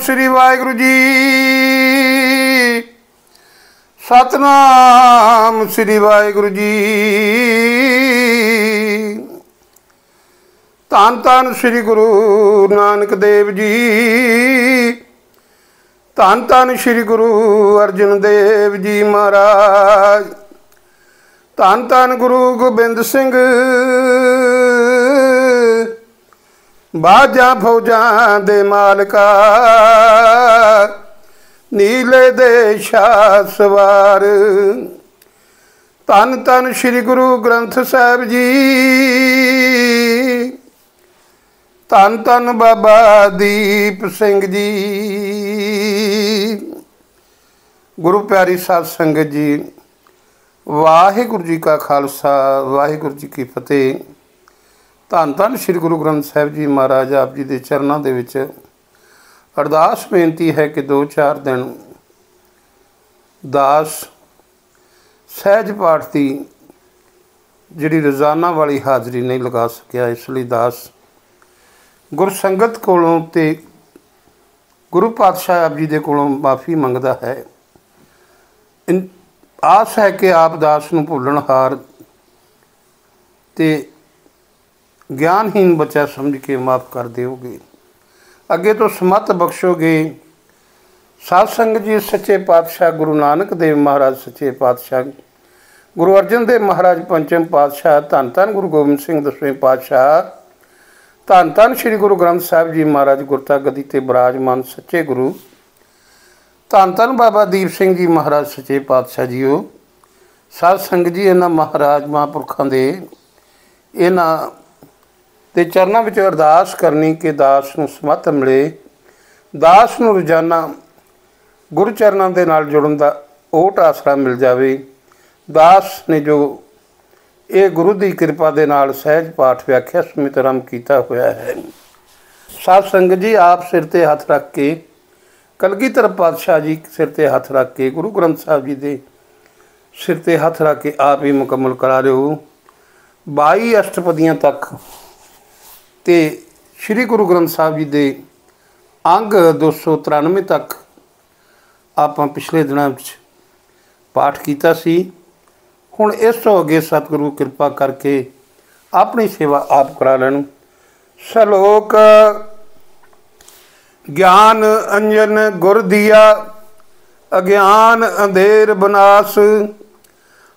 श्री वाहिगुरु जी। सतनाम श्री वाहिगुरु जी। धन धन श्री गुरु नानक देव जी। धन धन श्री गुरु अर्जन देव जी महाराज। धन धन गुरु गोबिंद सिंह बाजा फौजा दे मालका। नीले दे शाह सवार। धन धन श्री गुरु ग्रंथ साहिब जी। धन धन बाबा दीप सिंह जी। गुरु प्यारी साध संगत जी, वाहिगुरु जी का खालसा वाहिगुरु जी की फतेह। धन धन श्री गुरु ग्रंथ साहिब जी महाराज आप जी के चरणों के विच अरदास बेनती है कि 2-4 दिन दास सहज पाठ की जिहड़ी रोज़ाना वाली हाज़री नहीं लगा सकिया, इसलिए दास गुरसंगत कोलों ते गुरु पातशाह आप जी दे कोलों माफ़ी मंगदा है। आस है कि आप दास नूं भुल्लणहार ते ज्ञानहीन बच्चा समझ के माफ़ कर दोगे। अगे तो समत बख्शोगे। साध संगत जी, सच्चे पातशाह गुरु नानक देव महाराज सच्चे पातशाह, गुरु अर्जन देव महाराज पंचम पातशाह, धन धन गुरु गोबिंद सिंह 10वें पातशाह, धन धन श्री गुरु ग्रंथ साहिब जी महाराज गुरता गदी ते विराजमान सच्चे गुरु, धन धन बाबा दीप सिंह जी महाराज सच्चे पातशाह जीओ। साध संगत जी, इन्हां महाराज महापुरखों के इन्हां ते चरणों में अरदास करनी कि दास नूं समत मिले, दास नूं रोजाना गुरु चरणों के नाल जुड़न का ओट आसरा मिल जाए। दास ने जो ये गुरु की कृपा के नाल सहज पाठ व्याख्या समित आरंभ किया होया है। साध संगत जी, आप सिर ते हथ रख के कलगीधर पातशाह जी सिर ते हथ रख के गुरु ग्रंथ साहिब जी के सिर ते हथ रख के आप ही मुकम्मल करा रहे हो 22 अष्टपदियां तक। तो श्री गुरु ग्रंथ साहिब जी के अंग 293 तक आप पिछले दिनों पाठ किया सी। हुण इस तो अगे सतगुरु कृपा करके अपनी सेवा आप करा लैन। सलोक ज्ञान अंजन गुर दिया, अज्ञान अंधेर बनास।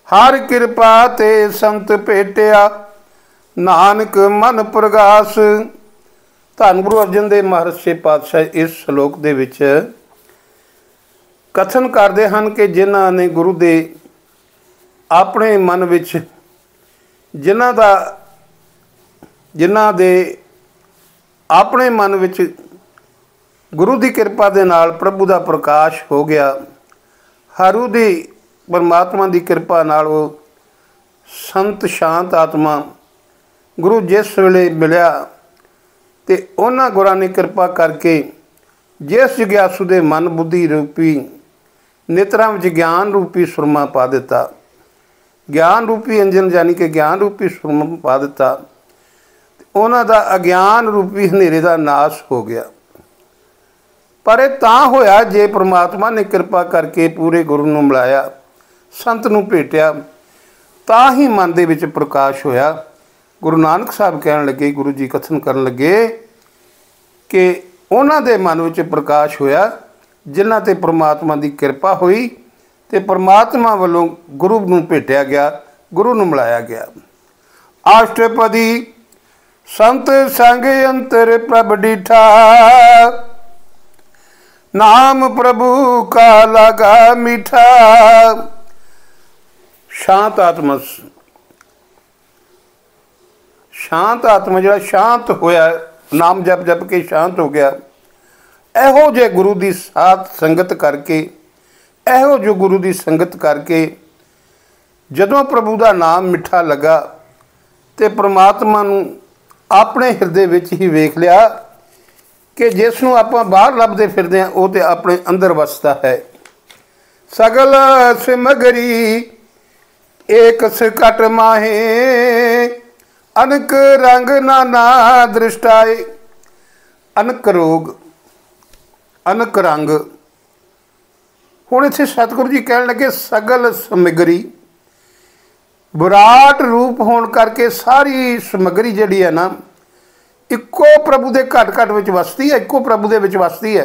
हर कृपा ते संत भेटिया, नानक मन प्रगास। धन गुरु अर्जन देव महाराज सच्चे पातशाह इस श्लोक दे विच कथन करते हैं कि जिन्हां ने गुरु दे अपने मन विच जिन्हां दे अपने मन विच गुरु की कृपा दे नाल प्रभु का प्रकाश हो गया। हरु दी परमात्मा की कृपा नाल वो संत शांत आत्मा गुरु जिस वेले मिलिया तो उन्हां गुरां ने कृपा करके जिस जिग्यासु दे मन बुद्धि रूपी नेत्रां विच ज्ञान रूपी सुरमा पा दिता, ज्ञान रूपी अंजन यानी कि ज्ञान रूपी सुरमा पा दिता, उन्हां दा अज्ञान रूपी हनेरे का नाश हो गया। पर यह तां होया जे परमात्मा ने कृपा करके पूरे गुरु नूं मिलाया, संत नूं भेटिया, तां ही मन दे विच प्रकाश होया। गुरु नानक साहब कहन लगे, गुरु जी कथन करन लगे कि उन्हां दे मन विच प्रकाश होया जिन्हां ते परमात्मा की कृपा हुई ते परमात्मा वालों गुरु नूं भेटिया गया, गुरु नूं मिलाया गया। अष्टपदी संत संग अंतर प्रभ डिठा, नाम प्रभु का लगा मीठा। शांत आत्मा, शांत आत्मा जो शांत होया, नाम जप जप के शांत हो गया। एहो जे गुरु की साथ संगत करके, एहो जो गुरु की संगत करके जदों प्रभु का नाम मिठा लगा तो परमात्मा नूं अपने हिरदे विच ही वेख लिया कि जिसनों आपां बाहर लभदे फिरदे हैं वो तो अपने अंदर वसदा है। सगल सिमगरी एक सिकट माहे, अनक रंग नाना दृष्टाए। अनक रोग अनक रंग। हुण इत्थे सतगुरु जी कहण लगे सगल समग्री, विराट रूप होने करके सारी समग्री जिहड़ी है ना इक्को प्रभु के घट घट विच वसदी है, इक्को प्रभु दे विच वसदी है।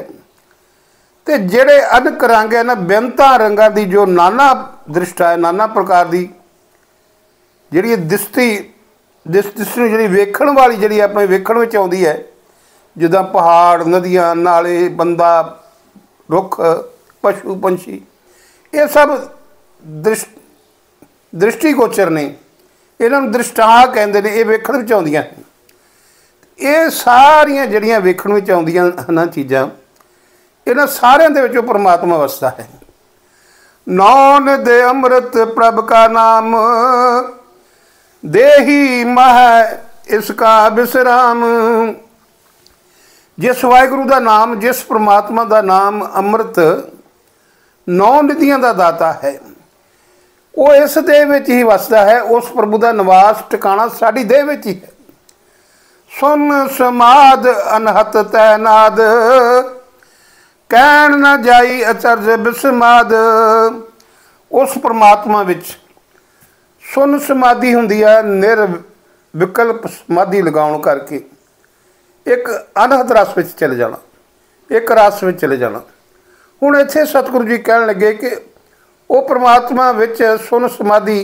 तो जिहड़े अनक रंग है ना, बेअंतां रंगां दी जो नाना दृष्टा है, नाना प्रकार की जिहड़ी दृष्टि जिहड़ी वेखण वाली जिहड़ी अपने वेखण विच आउंदी है, जिद्दां पहाड़, नदियां, नाले, बंदा, रुख, पशु पंछी, ये सब दृष्टिगोचर ने, इन्हां नूं दृष्टा कहंदे ने। ये वेखण विच आउंदियां, ये सारियां जिहड़ियां वेखण विच आउंदियां ना चीज़ां, इन्हां सारियां दे विचों परमात्मा वसदा है। नौन दे अमृत प्रभ का नाम, देही मह इसका विश्राम। जिस वाहिगुरू का नाम, जिस परमात्मा का नाम अमृत 9 निधियां का दाता है, वो इस देह विच ही वसदा है। उस प्रभु का निवास ठिकाना साडी देह विच ही है। सुन समाद अनहत तैनाद, कहण न जाई अचरज बिस्माद। उस परमात्मा विच सुन समाधि हुंदी है, निर्विकल्प समाधि लगाउण करके एक अनहत रस विच चले जाना, एक रस विच चले जाना। हुण इत्थे सतगुरु जी कहण लगे कि वो परमात्मा विच सुन समाधि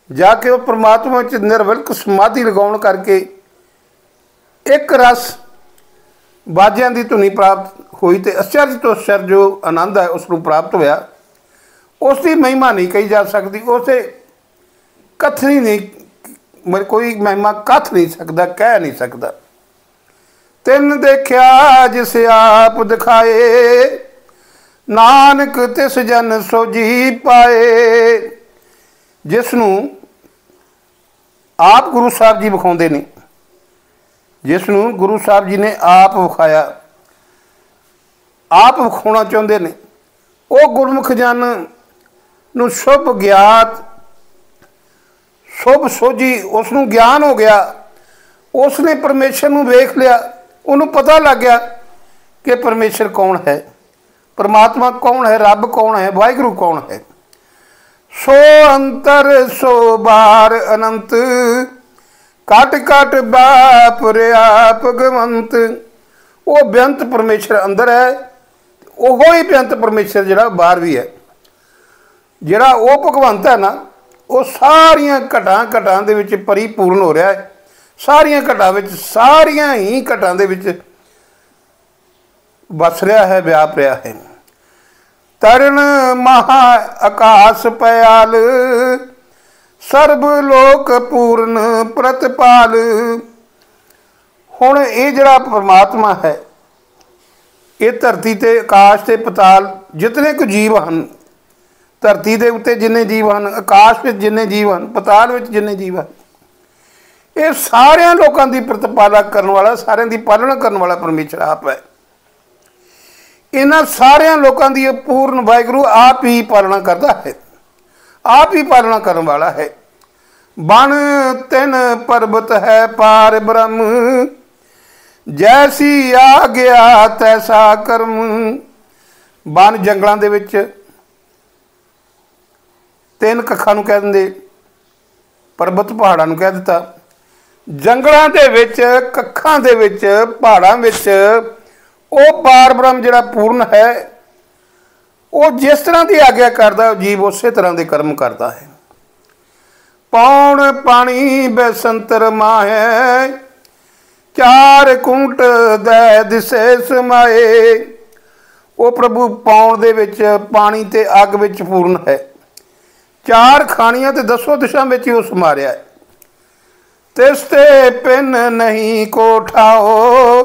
जाके वो परमात्मा विच निर्विकल्प समाधि लगाउण करके एक रस बाजियां दी धुनी प्राप्त हुई, तो आश्चर्य तो आश्चर्य जो आनंद है उसनूं प्राप्त होया। उसकी महिमा नहीं कही जा सकती, उसे कथनी नहीं, कोई महिमा कथ नहीं सकता, कह नहीं सकता। तिन देखिया जिस आप दिखाए, नानक तिस जन सोजी पाए। जिसनूं आप गुरु साहब जी विखाउंदे ने, जिसनूं गुरु साहब जी ने आप विखाया, आप विखाउणा चाहुंदे ने, वो गुरमुख जन नूं शुभ ज्ञात, शुभ सोझी, उसनूं ज्ञान हो गया, उसने परमेश्वर नूं वेख लिया, उन्होंने पता लग गया कि परमेश्वर कौन है, परमात्मा कौन है, रब कौन है, वाहिगुरू कौन है। सो अंतर सो बार अनंत, कट कट बाप रिया भगवंत। वो बेअंत परमेश्वर अंदर है, ओहो ही बेअंत परमेश्वर जिहड़ा बाहर भी है। जिहड़ा वो भगवंत है ना, वो सारियां घटां घटां दे विच परिपूर्ण हो रहा है। सारियां घटां विच, सारियां ही घटां दे विच वस रहा है, व्याप रहा है। तरण महा आकाश पयाल, सर्ब लोक पूर्ण प्रतपाल। हुण ये जिहड़ा परमात्मा है, ये धरती ते आकाश ते पताल जितने कुछ जीव हैं, धरती के उत्ते जिन्ने जीव हैं, आकाश में जिन्ने जीव हैं, पताल में जिन्ने जीव हैं, ये सारिया लोगों की प्रतिपाला करने वाला, सारिया की पालना करने वाला परमेश्वर आप है। इन्हां सारिया लोगों की पूर्ण वाहिगुरू आप ही पालना करता है, आप ही पालना करने वाला है। बन तिन पर्वत है पार ब्रह्म, जैसी आ गया तैसा कर्म। बन जंगलों के विच तीन कखां नूं कह दिंदे, पर्वत पहाड़ां नूं कह दिता। जंगलों के विच, कखां दे विच, पहाड़ां विच वो पार ब्रह्म जिहड़ा पूर्ण है, वो जिस तरह की आग्या करदा जीव उस तरह के कर्म करता है। पौण पानी बेसंतर माहे, चार कुंट दै दिसे समाए। वो प्रभु पौण दे विच पानी ते अग विच पूर्ण है, चार खानियां ते 10 दिशा में ही उस मारिया है। तिसते पिन नहीं को ठाओ,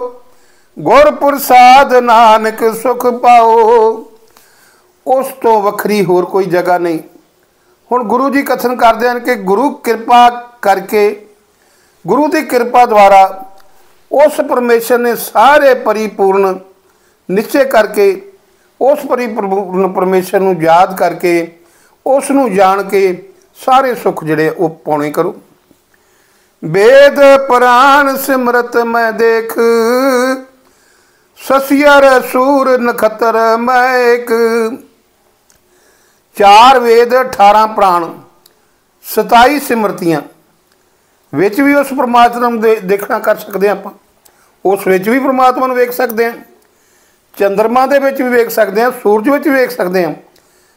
गुर प्रसाद नानक सुख पाओ। उस तो वखरी होर कोई जगह नहीं। हुण गुरु जी कथन करते हैं कि गुरु कृपा करके, गुरु की कृपा द्वारा उस परमेश्वर ने सारे परिपूर्ण निश्चय करके, उस परिपूर्ण परमेश्वर को याद करके, उसनूं जान के सारे सुख जिहड़े वो पाउणे करो। वेद पुराण सिमरत मैं देख, ससियर सूर नखत्र मैं एक, 4 वेद 18 प्राण 27 सिमरतियाँ विच भी उस परमात्मा ਨੂੰ देखना कर सकते ਆਪਾਂ, उस विच भी परमात्मा ਨੂੰ वेख सकते हैं, चंद्रमा ਦੇ ਵਿੱਚ भी वेख सकते हैं, सूरज ਵਿੱਚ भी वेख सकते हैं,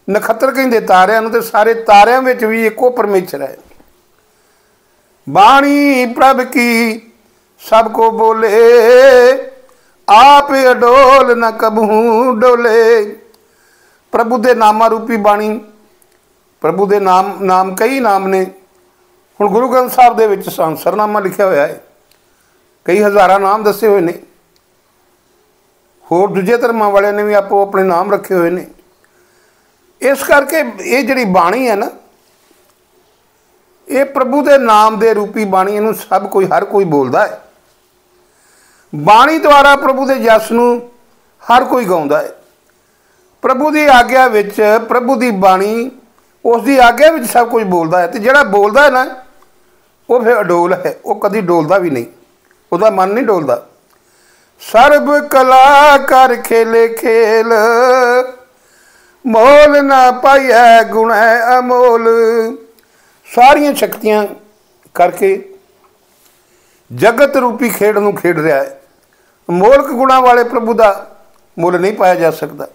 नखत्र ਕਹਿੰਦੇ ਤਾਰਿਆਂ ਨੂੰ, ਤੇ ਸਾਰੇ ਤਾਰਿਆਂ ਵਿੱਚ ਵੀ ਇੱਕੋ परमेश्वर है। बाणी प्रभ की सबको बोले, आप अडोल न कबहू डोले। प्रभु दे नामा रूपी बाणी, प्रभु दे नाम कई नाम ने। हुण गुरु ग्रंथ साहब दे विच सरनामा लिखिया होया है, कई हज़ारां नाम दसे हुए ने। होर दूजे धर्मां वालियां ने भी आपो अपने नाम रखे हुए ने। इस करके ये जिहड़ी बाणी है ना, ये प्रभु दे नाम दे रूपी बाणी, इहनूं सब कोई हर कोई बोलदा है। बाणी द्वारा प्रभु दे जस नूं हर कोई गाउंदा है। प्रभु की आग्या विच, प्रभु की बाणी, उसकी आग्या विच सब कुछ बोलता है। तो जिहड़ा बोलता है ना, वो फिर अडोल है, वो कभी डोलता भी नहीं, उसका मन नहीं डोलता। सर्ब कला कर खेले खेल, मोल ना पाइया गुण है अमोल। सारिया शक्तियां करके जगत रूपी खेड नूं खेड रहा है। मोलक गुणा वाले प्रभु का मुल नहीं पाया जा सकता।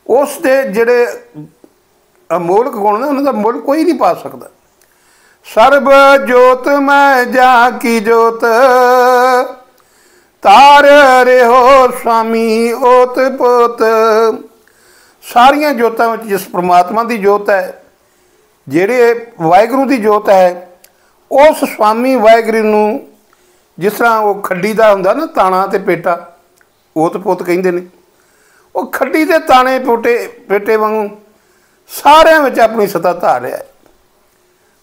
उस दे जिहड़े अमोलक गुण ने, उन्होंने मुल कोई नहीं पा सकता। सर्ब जोत मैं जा की जोत, तार रे हो स्वामी ओत पोत। सारिया जोतां विच जिस परमात्मा की जोत है, जिहड़े वाहिगुरू की जोत है, उस स्वामी वाहिगुरू नूं जिस तरह वो खड्डी का हुंदा ना, ताना ते पेटा, ओत पोत कहिंदे ने। वो खड्डी के ताने पोटे पेटे वांगू सारिਆਂ ਵਿੱਚ अपनी सत्ता धार रहा है।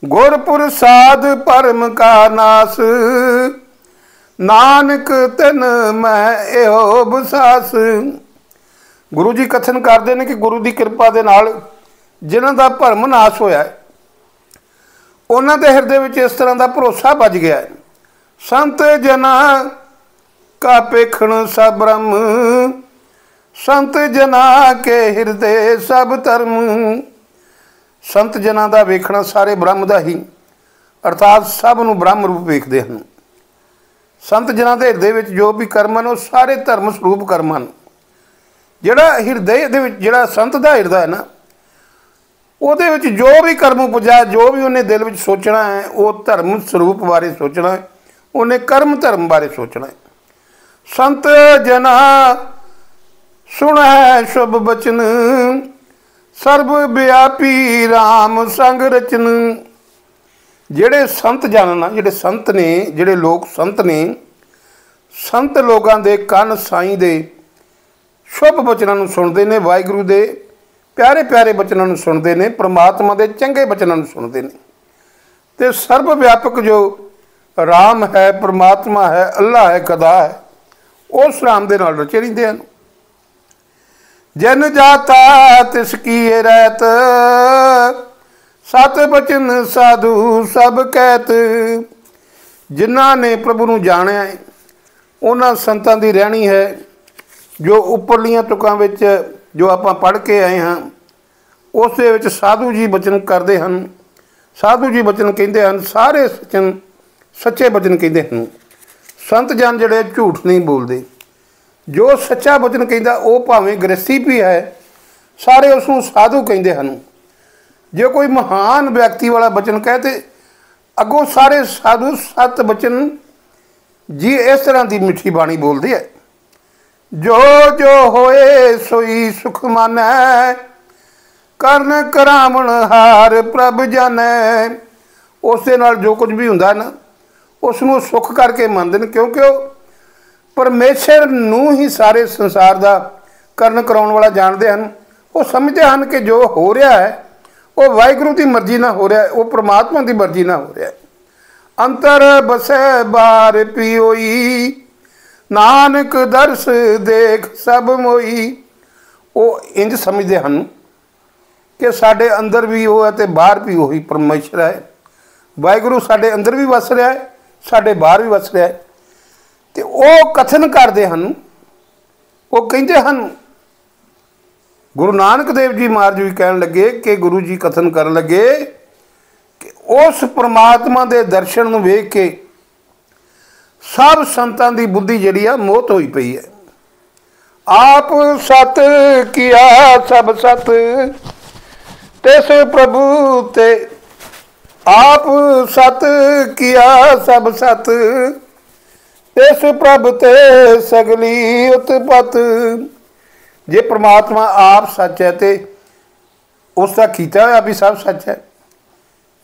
गुरपुर साध परम का नास, नानक तन मैं एहो बसास। गुरु जी कथन करते हैं कि गुरु की कृपा के नाल जिन्हां दा भरम नाश होया है, उन्हां दे हिरदे विच इस तरह का भरोसा बच गया है। संत जना का पेखण सब ब्रह्म, संत जना के हिरदे सब धर्म। संत जना का वेखना सारे ब्रह्म का ही, अर्थात सब नूं ब्रह्म रूप वेखते हैं। संत जना के हिरदे विच जो भी कर्म हैं, वो सारे धर्म स्वरूप कर्म हैं। जिहड़ा हिरदे दे विच, जिहड़ा संत का हिरदा है ना, ਉਹਦੇ ਵਿੱਚ जो भी कर्म उपजा, जो भी उन्हें दिल में सोचना है, वो धर्म स्वरूप बारे सोचना है, उन्हें कर्म धर्म बारे सोचना है। संत जना सुन है शुभ बचन, सर्व व्यापी राम संग रचन। ਜਿਹੜੇ संत जन ना, ਜਿਹੜੇ संत ने, ਜਿਹੜੇ लोग संत ने, संत लोगों के कन साईं दे शुभ बचनों ਨੂੰ सुनते हैं, वाहिगुरू दे प्यारे प्यारे बचनों ਨੂੰ सुनते हैं, परमात्मा के चंगे बचनों ਨੂੰ सुनते हैं। तो सर्व व्यापक जो राम है, परमात्मा है, अल्लाह है, खुदा है, उस राम के नाल रचे रहिंदे हन। जन जाता तिसकी रहत, सत बचन साधु सब कहत। जिन्हां ने प्रभु नूं जाणिया है, उन्हां संतां दी रहणी है जो उपरलियां तुकां विच जो आपां पढ़ के आए हाँ, उस दे विच साधु जी बचन करते हैं। साधु जी बचन कहते हैं, सारे सचन सच्चे बचन कहते हैं। संत जन जिहड़े झूठ नहीं बोलते। जो सच्चा बचन कहता, वो भावें गृहस्थी भी है, सारे उसनूं साधु कहते हैं। जो कोई महान व्यक्ति वाला बचन कहे तो अगों सारे साधु सत बचन जी इस तरह की मिठी बाणी बोलते है। जो जो होए सोई सुख मानै, करन करावण हार प्रभ जानै। उस दे नाल जो कुछ भी हुंदा ना, उसनूं सुख करके मनदे ने, क्योंकि वो परमेश्वर नूं ही सारे संसार का करन कराउण वाला जानते हैं। वो समझते हैं कि जो हो रहा है वो वाहिगुरू की मर्जी ना हो रहा है, वो परमात्मा की मर्जी ना हो रहा है। अंतर बसै बार पियोई, नानक दर्श देख सब मोई। वो इंज समझते हैं कि साढ़े अंदर भी वो है तो बाहर भी वही परमेश्वर है। वाहिगुरू साढ़े अंदर भी वस रहा है, साढ़े बाहर भी वस रहा है। तो वो कथन करते हैं वो कहते हैं, गुरु नानक देव जी महाराज भी कहन लगे कि गुरु जी कथन कर लगे कि उस परमात्मा के दर्शन नूं वेख के सब संतां दी बुद्धि जिहड़ी आ मोहत होई पई है। आप सत किया सब सत तिस प्रभु ते, आप सत किया सब सत तिस प्रभ ते सगली उत्पत। जे परमात्मा आप सच है तो उसका कीता हुआ भी सब सच है।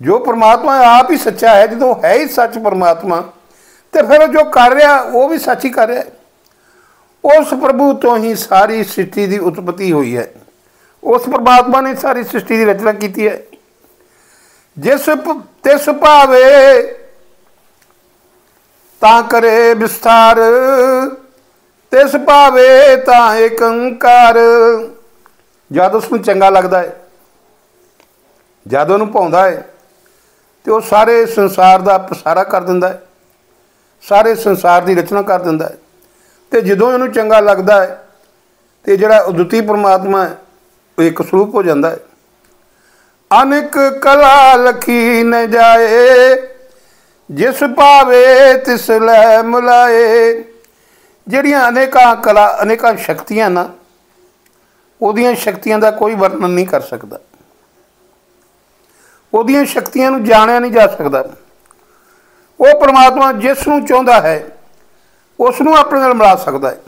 जो परमात्मा आप ही सच्चा है, जो है ही सच परमात्मा, तो फिर जो कर रहा वो भी सच ही कर रहा है। उस प्रभु तो ही सारी सृष्टि की उत्पत्ति हुई है। उस परमात्मा ने सारी सृष्टि की रचना की है। जिस तिस भावे ता करे विस्तार, तिस भावे ता एक अंकार। जद उसनूं चंगा लगता है, जद उहनूं भाउंदा है, तो वह सारे संसार का पसारा कर दिंदा है, सारे संसार की रचना कर दिंदा है। तो जदों इहनूं चंगा लगता है तो जिहड़ा अद्वितीय परमात्मा है वो एक स्वरूप हो जाता है। अनेक कला लखी न जाए, जिस भावे तिस लै मुलाए। जिहड़ियां अनेकां कला अनेकां शक्तियां ना, उहदियां शक्तियां का कोई वर्णन नहीं कर सकता, उहदियां शक्तियां नूं जाणिया नहीं जा सकता। वो परमात्मा जिसनूं चाहुंदा है उसनूं अपने नाल मिला सकता है।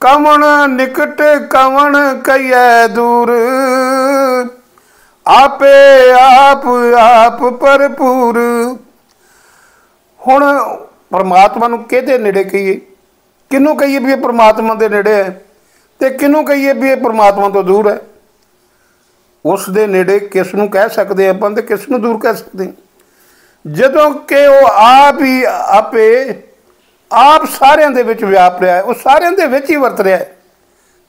कवन निकट कवन कहिए दूर, आपे आप आप भरपूर। हुण परमात्मा नूं किहदे नेड़े कहिए, किनूं कहिए भी ये परमात्मा के नेड़े है, तो किनूं कहिए भी ये परमात्मा तो दूर है। उस दे नेड़े किस नूं कह सकते हैं अपन, तो किस नूं दूर कह सकते हैं। जदों कि वो आप ही आपे आप सारिਆਂ ਦੇ ਵਿੱਚ व्याप रहा है, वो सारिਆਂ ਦੇ ਵਿੱਚ ही वरत रहा है,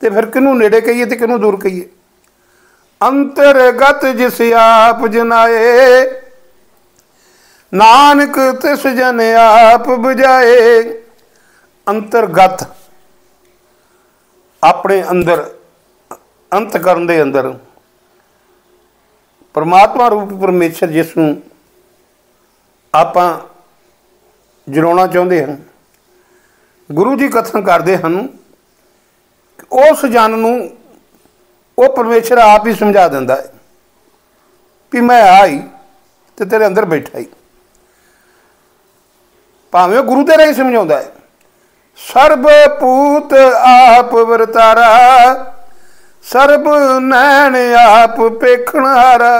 तो फिर किनूं नेड़े कहिए तो किनूं दूर कहिए। अंतरगत जिस आप जनाए, नानक तिस जन आप बुझाए। अंतरगत अपने अंदर अंतकरण दे अंदर परमात्मा रूप परमेश्वर जिसनूं आपां जलाउणा चाहुंदे हैं, गुरु जी कथन करते हैं उस जन नूं वो परमेश्वर आप ही समझा दिंदा है कि मैं आई तो तेरे अंदर बैठा ही। भावें गुरु तेरा ही समझाउंदा है। सर्वभूत आप वरतारा, सर्ब नैन आप पेखणारा।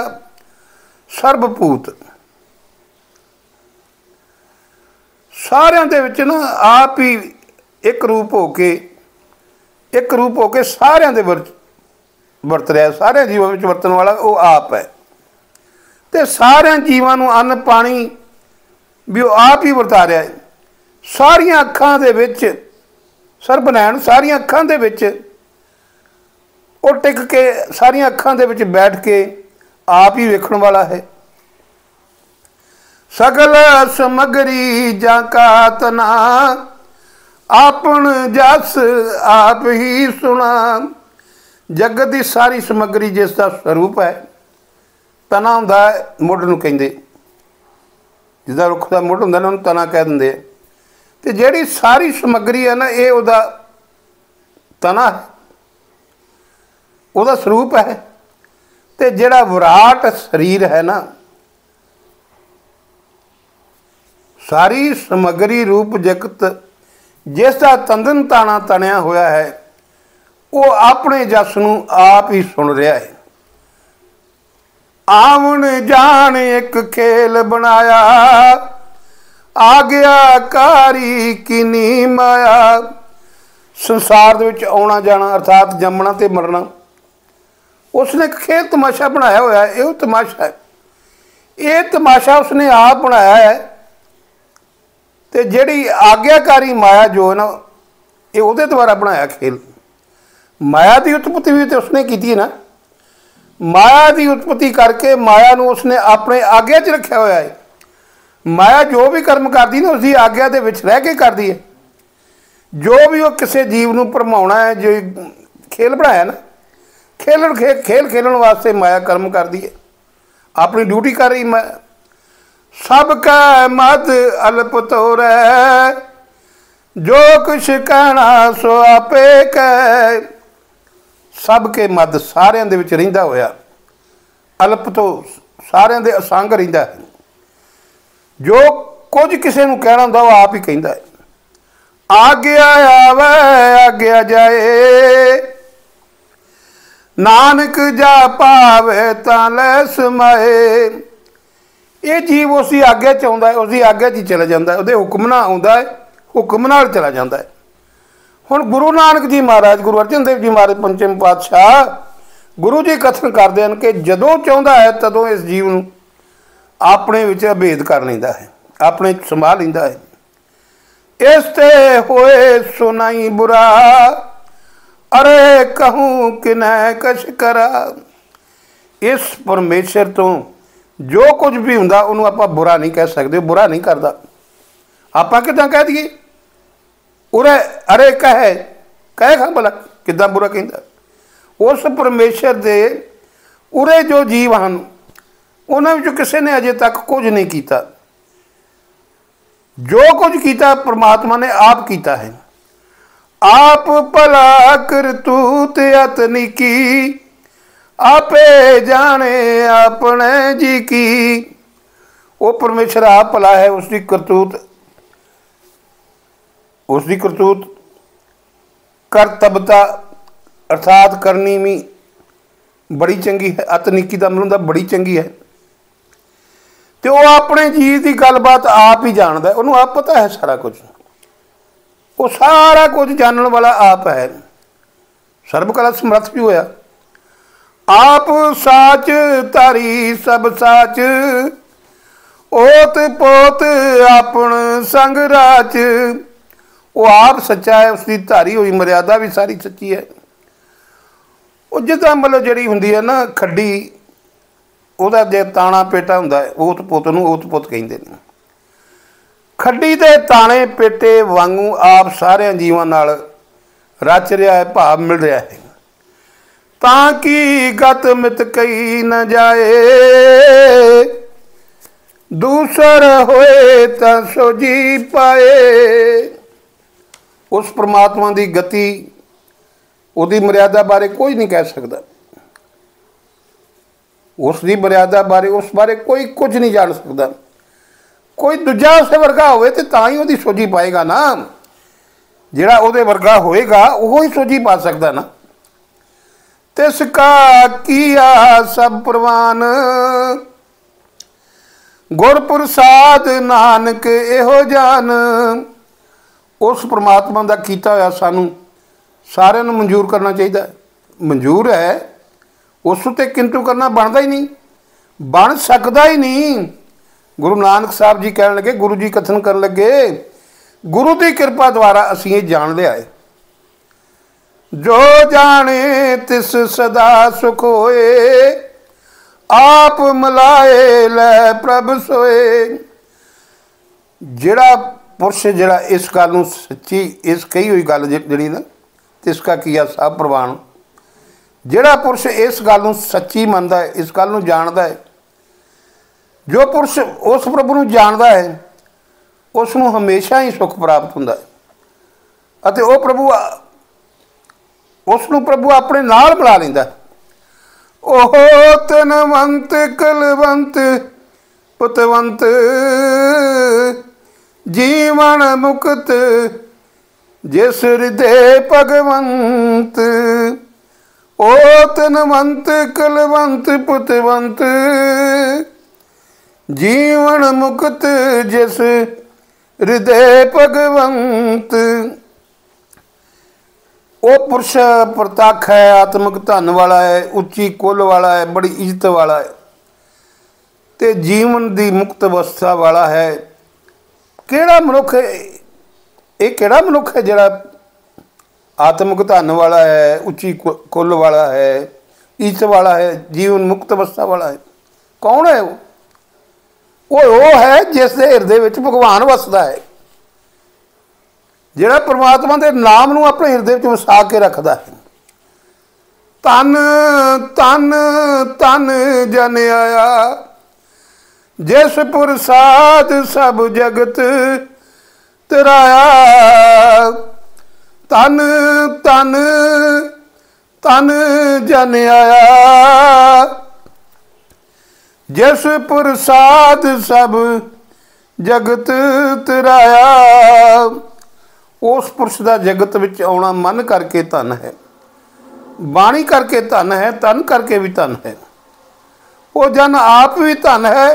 सर्वभूत सारिਆਂ ਦੇ ਵਿੱਚ ना आप ही एक रूप होके सारिਆਂ ਦੇ ਵਰਤ ਰਿਹਾ। सारे जीवों में वरतन वाला वो आप है। तो सारे जीवों को अन्न पानी भी वो आप ही वरता रहा है। सारिया अखां दे विच सरबनैन सारिया अखां दे विच वो टिक के सारिया अखां दे विच बैठ के आप ही वेखण वाला है। सगल समगरी जाका तना, आपन जस आप ही सुना। जगत की सारी समगरी जिसका स्वरूप है, तना हुंदा है मुੱਢ नूं कहिंदे, जिसदा रुख का मुੱਢ हुंदा ना उहनूं तना कह दिंदे। ते जिहड़ी सारी समगरी है ना ये उहदा तना है, उहदा स्वरूप है। ते जिहड़ा विराट शरीर है ना, सारी समगरी रूप जगत जिसका तंदन ताना तनिया होया है, वो अपने जस नूं आप ही सुन रहा है। आवन जान एक खेल बनाया, आग्याकारी किनी माया। संसार दे विच आउणा जाना अर्थात जमना ते मरना, उसने एक खेल तमाशा बनाया होया है। ये तमाशा है, ये तमाशा उसने आप बनाया है। तो जिहड़ी आग्याकारी माया जो है ना, ये उहदे द्वारा बनाया खेल। माया की उत्पत्ति भी तो उसने की है ना। माया की उत्पत्ति करके माया नूं उसने अपने आग्या च रखा होया है। माया जो भी कर्म करती ना उसकी आग्या के विच रह के करती है। जो भी वो किसी जीव को भरमाउना है, जो खेल बनाया ना, खेल खेलने वास्ते माया कर्म कर दी है, अपनी ड्यूटी कर रही। मैं सबका मद अल्प तोरै, जो कुछ कहना सो आपे कह। सबके मद सारिਆਂ ਦੇ ਵਿੱਚ ਰਹਿੰਦਾ ਹੋਇਆ, ਅਲਪ ਤੋਂ ਸਾਰਿਆਂ ਦੇ ਅਸੰਗ ਰਹਿੰਦਾ ਹੈ। ਜੋ ਕੁਝ ਕਿਸੇ ਨੂੰ ਕਹਿਣਾ ਹੁੰਦਾ ਉਹ ਆਪ ਹੀ ਕਹਿੰਦਾ ਹੈ। ਆਗਿਆ ਆਵੇ ਆਗਿਆ ਜਾਏ, ਨਾਨਕ ਜਾ ਭਾਵੇ ਤਾਂ ਲੈ ਸਮਾਏ। ਇਹ ਜੀਵ ਉਸਦੀ ਆਗਿਆ 'ਚ ਆਉਂਦਾ ਹੈ, ਉਸਦੀ ਆਗਿਆ 'ਚ ਹੀ ਚਲਾ ਜਾਂਦਾ ਹੈ, ਉਹਦੇ ਹੁਕਮ ਨਾਲ ਆਉਂਦਾ ਹੈ, ਹੁਕਮ ਨਾਲ ਚਲਾ ਜਾਂਦਾ ਹੈ। ਹੁਣ ਗੁਰੂ ਨਾਨਕ ਜੀ ਮਹਾਰਾਜ, ਗੁਰੂ ਅਰਜਨ ਦੇਵ ਜੀ ਮਹਾਰਾਜ ਪੰਚਮ ਪਾਤਸ਼ਾਹ, ਗੁਰੂ ਜੀ ਕਥਨ ਕਰਦੇ ਹਨ ਕਿ ਜਦੋਂ ਚਾਹੁੰਦਾ ਹੈ ਤਦੋਂ ਇਸ ਜੀਵ ਨੂੰ ਆਪਣੇ ਵਿੱਚ ਅਭੇਦ ਕਰ ਲੈਂਦਾ ਹੈ, ਆਪਣੇ ਸੰਭਾਲ ਲੈਂਦਾ ਹੈ। ਇਸ ਤੇ ਹੋਏ ਸੁਨਾਈ ਬੁਰਾ, ਅਰੇ ਕਹੂੰ ਕਿਨੈ ਕਛ ਕਰਾ। ਇਸ ਪਰਮੇਸ਼ਰ ਤੋਂ ਜੋ ਕੁਝ ਵੀ ਹੁੰਦਾ ਉਹਨੂੰ ਆਪਾਂ ਬੁਰਾ ਨਹੀਂ ਕਹਿ ਸਕਦੇ, ਬੁਰਾ ਨਹੀਂ ਕਰਦਾ। ਆਪਾਂ ਕਿੱਦਾਂ ਕਹਿ ਦਈਏ, ਉਰੇ ਅਰੇ ਕਹੇ ਖਾਂ ਭਲਾ ਕਿੱਦਾਂ ਬੁਰਾ ਕਹਿੰਦਾ। ਉਸ ਪਰਮੇਸ਼ਰ ਦੇ ਉਰੇ ਜੋ ਜੀਵ ਹਨ ਉਹਨਾਂ ਵਿੱਚੋਂ ਕਿਸੇ ਨੇ ਅਜੇ ਤੱਕ ਕੁਝ ਨਹੀਂ ਕੀਤਾ। ਜੋ ਕੁਝ ਕੀਤਾ ਪਰਮਾਤਮਾ ਨੇ ਆਪ ਕੀਤਾ ਹੈ। ਆਪ ਭਲਾ ਕਰਤੂਤ ਅਤਨੀ ਕੀ, ਆਪੇ ਜਾਣੇ ਆਪਣੇ ਜੀ ਕੀ। ਉਹ ਪਰਮੇਸ਼ਰ ਆਪ ਭਲਾ ਹੈ, ਉਸਦੀ ਕਰਤੂਤ, ਉਸਦੀ ਕਰਤੂਤ ਕਰਤਬਤਾ ਅਰਥਾਤ ਕਰਨੀ ਵੀ ਬੜੀ ਚੰਗੀ ਹੈ। ਅਤਨੀਕੀ ਦਾ ਮਤਲਬ ਹੁੰਦਾ ਬੜੀ ਚੰਗੀ ਹੈ। ਤੇ ਉਹ ਆਪਣੇ ਜੀਵ ਦੀ ਗੱਲਬਾਤ ਆਪ ਹੀ ਜਾਣਦਾ, ਉਹਨੂੰ ਆਪ ਪਤਾ ਹੈ ਸਾਰਾ ਕੁਝ। ਉਹ ਸਾਰਾ ਕੁਝ ਜਾਣਨ ਵਾਲਾ ਆਪ ਹੈ, ਸਰਬ ਕਲਾ ਸਮਰੱਥ ਵੀ ਹੋਇਆ। ਆਪ ਸਾਚ ਧਾਰੀ ਸਭ ਸਾਚ, ਓਤ ਪੋਤ ਆਪਣ ਸੰਗ ਰਾਚ। ਉਹ ਆਪ ਸੱਚਾ ਹੈ, ਉਸਦੀ ਧਾਰੀ ਹੋਈ ਮਰਿਆਦਾ ਵੀ ਸਾਰੀ ਸੱਚੀ ਹੈ। ਉਹ ਜਿੱਦਾਂ ਮਤਲਬ ਜਿਹੜੀ ਹੁੰਦੀ ਹੈ ਨਾ ਖੱਡੀ, ਉਹਦਾ ਜੇ ਤਾਣਾ ਪੇਟਾ ਹੁੰਦਾ ਹੈ, ਓਤ ਪੁੱਤ ਨੂੰ ਓਤ ਪੁੱਤ ਕਹਿੰਦੇ ਨੇ। ਖੱਡੀ ਦੇ ਤਾਣੇ ਪੇਟੇ ਵਾਂਗੂ ਆਪ ਸਾਰਿਆਂ ਜੀਵਾਂ ਨਾਲ ਰਚ ਰਿਹਾ ਹੈ, ਭਾਵ ਮਿਲ ਰਿਹਾ ਹੈ। ਤਾਂ ਕਿ ਗਤ ਮਿਤ ਕਈ ਨ ਜਾਏ, ਦੂਸਰ ਹੋਏ ਤਾਂ ਸੋਜੀ ਪਾਏ। ਉਸ ਪਰਮਾਤਮਾ ਦੀ ਗਤੀ, ਉਹਦੀ ਮਰਿਆਦਾ ਬਾਰੇ ਕੋਈ ਨਹੀਂ ਕਹਿ ਸਕਦਾ। ਉਸ ਦੀ ਮਰਿਆਦਾ ਬਾਰੇ, ਉਸ ਬਾਰੇ ਕੋਈ ਕੁਝ ਨਹੀਂ ਜਾਣ ਸਕਦਾ। ਕੋਈ ਦੂਜਾ ਉਸੇ ਵਰਗਾ ਹੋਵੇ ਤੇ ਤਾਂ ਹੀ ਉਹਦੀ ਸੋਝੀ ਪਾਏਗਾ ਨਾ। ਜਿਹੜਾ ਉਹਦੇ ਵਰਗਾ ਹੋਏਗਾ ਉਹ ਹੀ ਸੋਝੀ ਪਾ ਸਕਦਾ ਨਾ। ਤਿਸ ਕਾ ਕੀਆ ਸਭ ਪ੍ਰਵਾਨ, ਗੁਰ ਪ੍ਰਸਾਦ ਨਾਨਕ ਇਹੋ ਜਾਨ। ਉਸ ਪਰਮਾਤਮਾ ਦਾ ਕੀਤਾ ਹੋਇਆ ਸਾਨੂੰ ਸਾਰਿਆਂ ਨੂੰ ਮਨਜ਼ੂਰ ਕਰਨਾ ਚਾਹੀਦਾ। ਮਨਜ਼ੂਰ ਹੈ, ਉਸ ਉੱਤੇ ਕਿੰਤੂ ਕਰਨਾ ਬਣਦਾ ਹੀ ਨਹੀਂ, ਬਣ ਸਕਦਾ ਹੀ ਨਹੀਂ। ਗੁਰੂ ਨਾਨਕ ਸਾਹਿਬ ਜੀ ਕਹਿਣ ਲੱਗੇ, ਗੁਰੂ ਜੀ ਕਥਨ ਕਰਨ ਲੱਗੇ, ਗੁਰੂ ਦੀ ਕਿਰਪਾ ਦੁਆਰਾ ਅਸੀਂ ਇਹ ਜਾਣ ਲਿਆ ਹੈ। ਜੋ ਜਾਣੇ ਤਿਸ ਸਦਾ ਸੁਖ ਹੋਏ, ਆਪ ਮਿਲਾਏ ਲੈ ਪ੍ਰਭ ਸੋਏ। ਜਿਹੜਾ ਪੁਰਸ਼ ਜਿਹੜਾ ਇਸ ਗੱਲ ਨੂੰ ਸੱਚੀ, ਇਸ ਕਹੀ ਹੋਈ ਗੱਲ ਜਿਹੜੀ ਨਾ, ਤਿਸ ਕਾ ਕੀਆ ਸਭ ਪ੍ਰਵਾਨ, ਜਿਹੜਾ ਪੁਰਸ਼ ਇਸ ਗੱਲ ਨੂੰ ਸੱਚੀ ਮੰਨਦਾ ਹੈ, ਇਸ ਗੱਲ ਨੂੰ ਜਾਣਦਾ ਹੈ, ਜੋ ਪੁਰਸ਼ ਉਸ ਪ੍ਰਭੂ ਨੂੰ ਜਾਣਦਾ ਹੈ, ਉਸ ਨੂੰ ਹਮੇਸ਼ਾ ਹੀ ਸੁੱਖ ਪ੍ਰਾਪਤ ਹੁੰਦਾ ਹੈ। ਅਤੇ ਉਹ ਪ੍ਰਭੂ, ਉਸ ਨੂੰ ਪ੍ਰਭੂ ਆਪਣੇ ਨਾਲ ਬੁਲਾ ਲੈਂਦਾ। ਉਹ ਤਨਵੰਤ ਕਲਵੰਤ ਪੁਤਵੰਤ, ਜੀਵਨ ਮੁਕਤ ਜਿਸ ਹਿਰਦੇ ਭਗਵੰਤ। ਉਹ ਤਨਵੰਤ ਕਲਵੰਤ ਪੁਤਵੰਤ, ਜੀਵਨ ਮੁਕਤ ਜਿਸ ਹਿਰਦੇ ਭਗਵੰਤ। ਉਹ ਪੁਰਸ਼ ਪ੍ਰਤੱਖ ਹੈ, ਆਤਮਿਕ ਧਨ ਵਾਲਾ ਹੈ, ਉੱਚੀ ਕੁੱਲ ਵਾਲਾ ਹੈ, ਬੜੀ ਇੱਜ਼ਤ ਵਾਲਾ ਹੈ ਅਤੇ ਜੀਵਨ ਦੀ ਮੁਕਤ ਅਵਸਥਾ ਵਾਲਾ ਹੈ। ਕਿਹੜਾ ਮਨੁੱਖ ਹੈ ਇਹ, ਕਿਹੜਾ ਮਨੁੱਖ ਹੈ ਜਿਹੜਾ ਆਤਮਿਕ ਧਨ ਵਾਲਾ ਹੈ, ਉੱਚੀ ਕੁੱਲ ਵਾਲਾ ਹੈ, ਇੱਜ਼ਤ ਵਾਲਾ ਹੈ, ਜੀਵਨ ਮੁਕਤ ਅਵਸਥਾ ਵਾਲਾ ਹੈ? ਕੌਣ ਹੈ ਉਹ? ਉਹ ਹੈ ਜਿਸ ਦੇ ਹਿਰਦੇ ਵਿੱਚ ਭਗਵਾਨ ਵਸਦਾ ਹੈ। ਜਿਹੜਾ परमात्मा के नाम ਨੂੰ अपने ਹਿਰਦੇ ਵਿੱਚ ਵਸਾ ਕੇ ਰੱਖਦਾ ਹੈ। ਧੰਨ ਧੰਨ ਧੰਨ ਜਨ ਆਇਆ जिस प्रसाद सब जगत तराया। तन तन तन जन आया जिस प्रसाद सब जगत तराया। उस पुरुष का जगत विच आउणा मन करके धन है, बाणी करके धन है, तन करके भी धन है। वो जन आप भी धन है,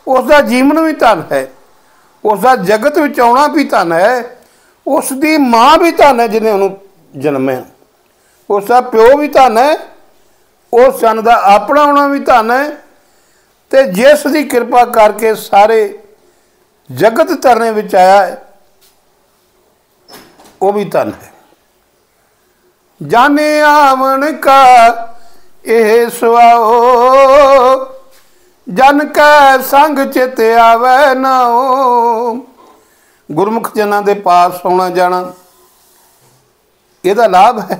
उसका जीवन भी धन है, उसका जगत विच आउणा भी धन है, उसकी माँ भी धन है जिन्हें उन्होंने जन्मिया, उसका प्यो भी धन है, उस जन का अपना आउणा भी धन है, तो जिस की कृपा करके सारे जगत तरने विच आया है वो भी धन है। जाने आवन का यह सुआओ जन कै संग चित आवे नाओ। गुरमुख जना दे पास आना जाना यदा लाभ है।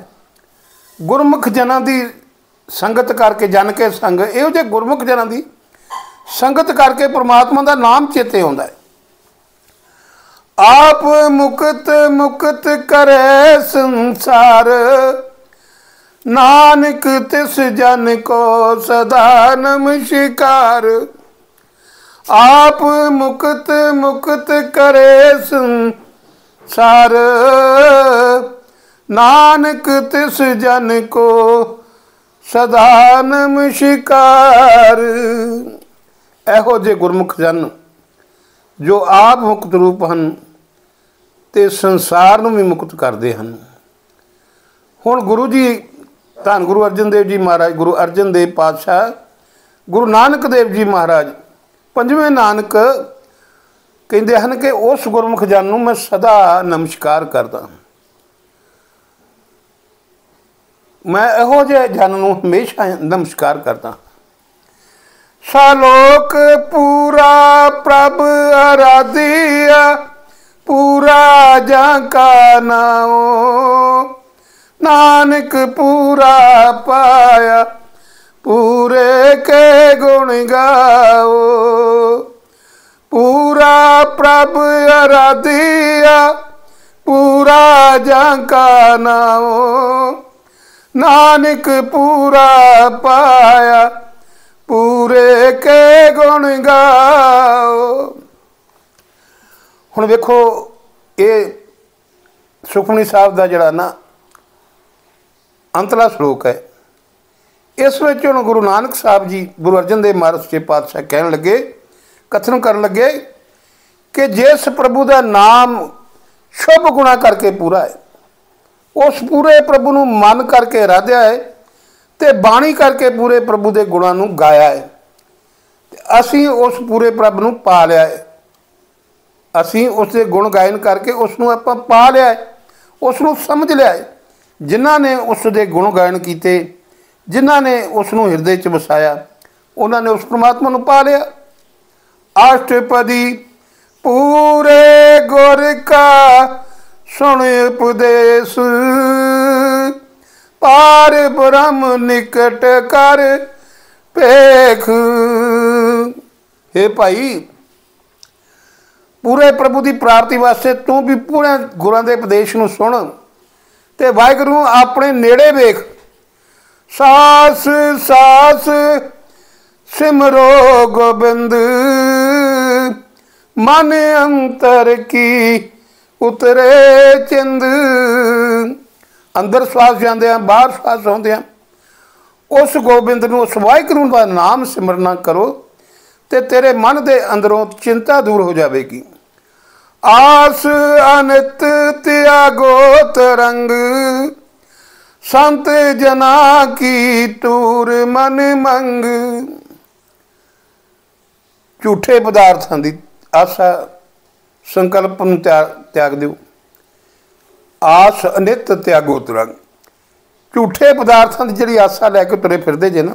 गुरमुख जना की संगत करके जन के संग इहो जे गुरमुख जना की संगत करके परमात्मा का नाम चेते आउंदा है। आप मुकत मुकत करे संसार नानक तिस जन को सदा नमस्कार। आप मुकत मुकत करे संसार नानक तिस जन को सदा नमस्कार। एहो जे गुरमुख जन जो आप मुक्त रूप हैं ते संसार नूं भी मुक्त करते हैं। हुण गुरु जी धन गुरु अर्जन देव जी महाराज, गुरु अर्जन देव पातशाह, गुरु नानक देव जी महाराज, पंजवें नानक कहते हैं कि उस गुरमुख जन नूं मैं सदा नमस्कार करदा। मैं इहो जिहे जन नूं हमेशा नमस्कार करदा। सालोक पूरा प्रभ आराधिया पूरा जाका नाओ। नानक पूरा पाया पूरे के गुण गाओ। पूरा प्रभ आराधिया पूरा जाका नाओ। नानक पूरा पाया पूरे के गुण गाओ। हुण वेखो ये सुखमनी साहब का जिहड़ा ना अंतला श्लोक है, इस विच हुण गुरु नानक साहब जी गुरु अर्जन देव महाराज सच्चे पातशाह कहन लगे, कथन करन लगे कि जिस प्रभु का नाम शुभ गुणा करके पूरा है, उस पूरे प्रभु नूं मन करके आराध्या है ते बाणी करके पूरे प्रभु के गुणों नूं गाया है। असी उस पूरे प्रभु नूं पा लिया है। असी उसके गुण गायन करके उसनूं आपां पा लिया है, उसनूं समझ लिया है। जिन्हां ने उसके गुण गायन किए, जिन्हां ने उसनूं हिरदे च वसाया, उन्होंने उस परमात्मा नूं पा लिया। अष्टपदी पूरे गुर का सुन उपदेश पार ब्रह्म निकट कर पेख। हे भाई, पूरे प्रभु की प्राप्ति वास्ते तू भी पूरे गुरां दे उपदेश नूं सुन ते वाहिगुरू अपने नेड़े वेख। सास सास सिमरो गोबिंद मन अंतर की उतरे चिंद। अंदर श्वास जाते हैं, बाहर श्वास आते हैं, उस गोबिंद नूं उस वाहिगुरू का नाम सिमरना करो तो तेरे मन के अंदरों चिंता दूर हो जाएगी। आस अनित त्यागो तरंग संत जना की टूर मन मंग। झूठे पदार्थों की आशा संकल्प नूं त्याग दो। आस अनित त्यागो तरंग। झूठे पदार्थों की जी आशा लैके तुरे फिरते जे ना,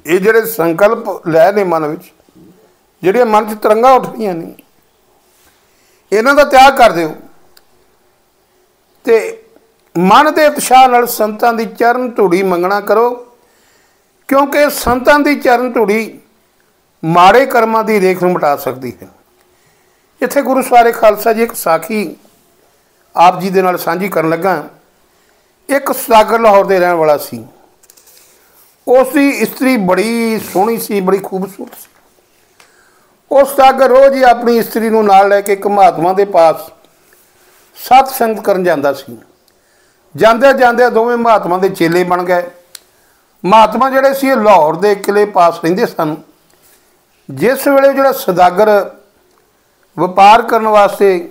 ये जोड़े संकल्प लै ने मन में, जोड़ियां मन च तरंगा उठ रही ने, इन्हां दा त्याग कर दिओ। ਤੇ ਮਨ ਦੇ ਉਤਸ਼ਾਹ ਨਾਲ ਸੰਤਾਂ ਦੀ ਚਰਨ ਧੂੜੀ ਮੰਗਣਾ ਕਰੋ, ਕਿਉਂਕਿ ਸੰਤਾਂ ਦੀ ਚਰਨ ਧੂੜੀ ਮਾੜੇ ਕਰਮਾਂ ਦੀ ਰੇਖ ਨੂੰ ਮਿਟਾ ਸਕਦੀ ਹੈ। ਇੱਥੇ ਗੁਰੂ ਸਵਾਰੇ ਖਾਲਸਾ ਜੀ ਇੱਕ ਸਾਖੀ ਆਪ ਜੀ ਦੇ ਨਾਲ ਸਾਂਝੀ ਕਰਨ ਲੱਗਾ। ਇੱਕ ਸੁਦਾਗਰ ਲਾਹੌਰ ਦੇ ਰਹਿਣ ਵਾਲਾ ਸੀ। ਉਸ ਦੀ ਇਸਤਰੀ ਬੜੀ ਸੋਹਣੀ ਸੀ, ਬੜੀ ਖੂਬਸੂਰਤ ਸੀ। ਉਹ ਸੁਦਾਗਰ ਰੋਜ਼ ਹੀ ਆਪਣੀ ਇਸਤਰੀ ਨੂੰ ਨਾਲ ਲੈ ਕੇ ਇੱਕ ਮਹਾਤਮਾ ਦੇ ਪਾਸ ਸਤ ਸੰਗਤ ਕਰਨ ਜਾਂਦਾ ਸੀ। ਜਾਂਦੇ ਜਾਂਦੇ ਦੋਵੇਂ ਮਹਾਤਮਾ ਦੇ ਚੇਲੇ ਬਣ ਗਏ। ਮਹਾਤਮਾ ਜਿਹੜੇ ਸੀ ਇਹ ਲਾਹੌਰ ਦੇ ਕਿਲੇ ਪਾਸ ਰਹਿੰਦੇ ਸਨ। ਜਿਸ ਵੇਲੇ ਜਿਹੜਾ ਸੁਦਾਗਰ ਵਪਾਰ ਕਰਨ ਵਾਸਤੇ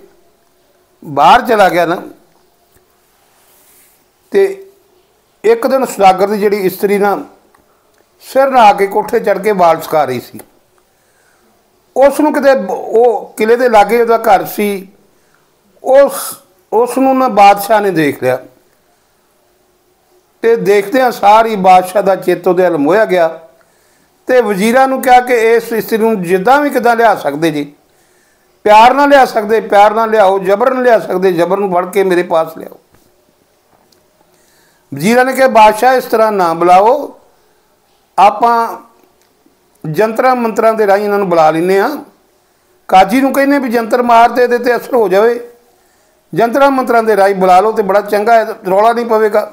ਬਾਹਰ ਚਲਾ ਗਿਆ ਨਾ, ਤੇ ਇੱਕ ਦਿਨ ਸੁਦਾਗਰ ਦੀ ਜਿਹੜੀ ਇਸਤਰੀ ਨਾ ਸਿਰ ਨਹਾ ਕੇ ਕੋਠੇ ਚੜ੍ਹ ਕੇ ਵਾਲ ਸੁਕਾ ਰਹੀ ਸੀ। ਉਸ ਨੂੰ ਕਿਤੇ ਉਹ ਕਿਲੇ ਦੇ ਲਾਗੇ ਉਹਦਾ ਘਰ ਸੀ, ਉਸ ਨੂੰ ਨਾ ਬਾਦਸ਼ਾਹ ਨੇ ਦੇਖ ਲਿਆ ਤੇ ਦੇਖਦਿਆਂ ਸਾਰੀ ਬਾਦਸ਼ਾਹ ਦਾ ਚਿੱਤ ਉਹਦੇ ਵੱਲ ਮੋਹਿਆ ਗਿਆ ਤੇ ਵਜ਼ੀਰਾਂ ਨੂੰ ਕਿਹਾ ਕਿ ਇਸ ਇਸਤਰੀ ਨੂੰ ਜਿੱਦਾਂ ਵੀ ਕਿੱਦਾਂ ਲਿਆ ਸਕਦੇ ਜੀ, ਪਿਆਰ ਨਾਲ ਲਿਆ ਸਕਦੇ ਪਿਆਰ ਨਾਲ ਲਿਆਓ, ਜਬਰਨ ਲਿਆ ਸਕਦੇ ਜਬਰ ਨੂੰ ਫੜ ਕੇ ਮੇਰੇ ਪਾਸ ਲਿਆਓ। ਵਜ਼ੀਰਾਂ ਨੇ ਕਿਹਾ ਬਾਦਸ਼ਾਹ ਇਸ ਤਰ੍ਹਾਂ ਨਾ ਬੁਲਾਓ, ਆਪਾਂ ਜੰਤਰਾਂ ਮੰਤਰਾਂ ਦੇ ਰਾਹੀਂ ਇਹਨਾਂ ਨੂੰ ਬੁਲਾ ਲੈਂਦੇ ਹਾਂ। ਕਾਜੀ ਨੂੰ ਕਹਿੰਦੇ ਵੀ ਜੰਤਰ ਮਾਰ ਦੇ ਇਹਦੇ 'ਤੇ ਅਸਰ ਹੋ ਜਾਵੇ, ਜੰਤਰਾਂ ਮੰਤਰਾਂ ਦੇ ਰਾਹੀਂ ਬੁਲਾ ਲਓ ਤੇ ਬੜਾ ਚੰਗਾ ਹੈ, ਰੌਲਾ ਨਹੀਂ ਪਵੇਗਾ।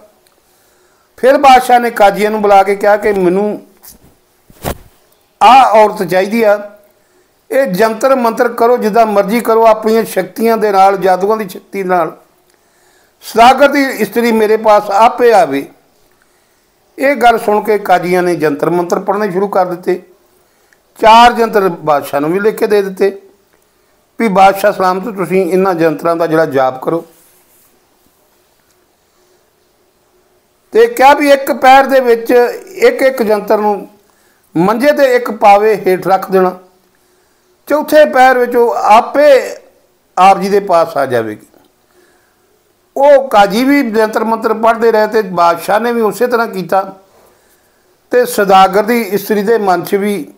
ਫਿਰ ਬਾਦਸ਼ਾਹ ਨੇ ਕਾਜੀਆਂ ਨੂੰ ਬੁਲਾ ਕੇ ਕਿਹਾ ਕਿ ਮੈਨੂੰ ਆਹ ਔਰਤ ਚਾਹੀਦੀ ਆ, ਇਹ ਜੰਤਰ ਮੰਤਰ ਕਰੋ ਜਿੱਦਾਂ ਮਰਜ਼ੀ ਕਰੋ, ਆਪਣੀਆਂ ਸ਼ਕਤੀਆਂ ਦੇ ਨਾਲ, ਜਾਦੂਆਂ ਦੀ ਸ਼ਕਤੀ ਨਾਲ ਸੁਦਾਗਰ ਦੀ ਇਸਤਰੀ ਮੇਰੇ ਪਾਸ ਆਪੇ ਆਵੇ। ਇਹ ਗੱਲ ਸੁਣ ਕੇ ਕਾਜੀਆਂ ਨੇ ਜੰਤਰ ਮੰਤਰ ਪੜ੍ਹਨੇ ਸ਼ੁਰੂ ਕਰ ਦਿੱਤੇ। 4 ਜੰਤਰ ਬਾਦਸ਼ਾਹ ਨੂੰ ਵੀ ਲਿਖ ਕੇ ਦੇ ਦਿੱਤੇ ਵੀ ਬਾਦਸ਼ਾਹ ਸਲਾਮਤ ਤੁਸੀਂ ਇਹਨਾਂ ਜੰਤਰਾਂ ਦਾ ਜਿਹੜਾ ਜਾਪ ਕਰੋ। ਤੇ ਕਿਹਾ ਵੀ ਇੱਕ ਪੈਰ ਦੇ ਵਿੱਚ ਇੱਕ ਇੱਕ ਜੰਤਰ ਨੂੰ ਮੰਜੇ ਤੇ ਇੱਕ ਪਾਵੇ ਹੇਠ ਰੱਖ ਦੇਣਾ, ਚੌਥੇ ਪੈਰ ਵਿੱਚ ਉਹ ਆਪੇ ਆਪ ਜੀ ਦੇ ਪਾਸ ਆ ਜਾਵੇਗੀ। ਉਹ ਕਾਜੀ ਵੀ ਜੰਤਰ ਮੰਤਰ ਪੜ੍ਹਦੇ ਰਹੇ ਤੇ ਬਾਦਸ਼ਾਹ ਨੇ ਵੀ ਉਸੇ ਤਰ੍ਹਾਂ ਕੀਤਾ ਤੇ ਸੁਦਾਗਰ ਦੀ ਇਸਤਰੀ ਦੇ ਮਨ 'ਚ ਵੀ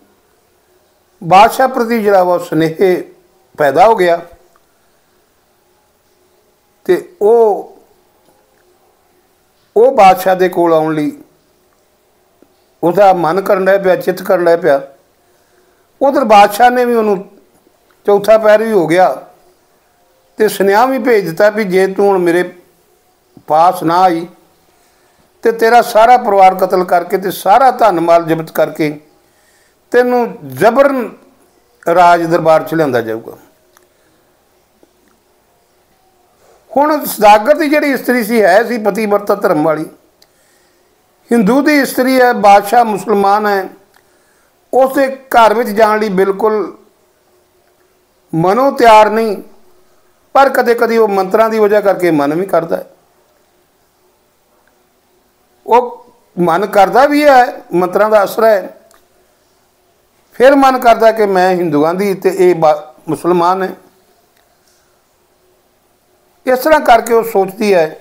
ਬਾਦਸ਼ਾਹ ਪ੍ਰਤੀ ਜਿਹੜਾ ਵਾ ਸੁਨੇਹ ਪੈਦਾ ਹੋ ਗਿਆ ਤੇ ਉਹ ਬਾਦਸ਼ਾਹ ਦੇ ਕੋਲ ਆਉਣ ਲਈ ਉਹਦਾ ਮਨ ਕਰਨ ਲੱਗ ਪਿਆ, ਚਿੱਤ ਕਰਨ ਲੱਗ ਪਿਆ। ਉਧਰ ਬਾਦਸ਼ਾਹ ਨੇ ਵੀ ਉਹਨੂੰ ਚੌਥਾ ਪੈਰ ਵੀ ਹੋ ਗਿਆ ਤੇ ਸੁਨੇਹਾ ਵੀ ਭੇਜ ਦਿੱਤਾ ਵੀ ਜੇ ਤੂੰ ਹੁਣ ਮੇਰੇ ਪਾਸ ਨਾ ਆਈ ਤੇ ਤੇਰਾ ਸਾਰਾ ਪਰਿਵਾਰ ਕਤਲ ਕਰਕੇ ਤੇ ਸਾਰਾ ਧਨ ਮਾਲ ਜ਼ਬਤ ਕਰਕੇ ਤੈਨੂੰ ਜ਼ਬਰਨ ਰਾਜ ਦਰਬਾਰ 'ਚ ਲਿਆਂਦਾ ਜਾਊਗਾ। ਹੁਣ ਸੁਦਾਗਰ ਦੀ ਜਿਹੜੀ ਇਸਤਰੀ ਸੀ ਹੈ ਸੀ ਪਤੀਵਰਤਾ ਧਰਮ ਵਾਲੀ, ਹਿੰਦੂ ਦੀ ਇਸਤਰੀ ਹੈ, ਬਾਦਸ਼ਾਹ ਮੁਸਲਮਾਨ ਹੈ, ਉਸ ਦੇ ਘਰ ਵਿੱਚ ਜਾਣ ਲਈ ਬਿਲਕੁਲ ਮਨੋਂ ਤਿਆਰ ਨਹੀਂ, ਪਰ ਕਦੇ ਕਦੇ ਉਹ ਮੰਤਰਾਂ ਦੀ ਵਜ੍ਹਾ ਕਰਕੇ ਮਨ ਵੀ ਕਰਦਾ ਹੈ। ਉਹ ਮਨ ਕਰਦਾ ਵੀ ਹੈ, ਮੰਤਰਾਂ ਦਾ ਅਸਰ ਹੈ, ਫਿਰ ਮਨ ਕਰਦਾ ਕਿ ਮੈਂ ਹਿੰਦੂਆਂ ਦੀ ਤੇ ਇਹ ਮੁਸਲਮਾਨ ਹੈ। ਇਸ ਤਰ੍ਹਾਂ ਕਰਕੇ ਉਹ ਸੋਚਦੀ ਹੈ।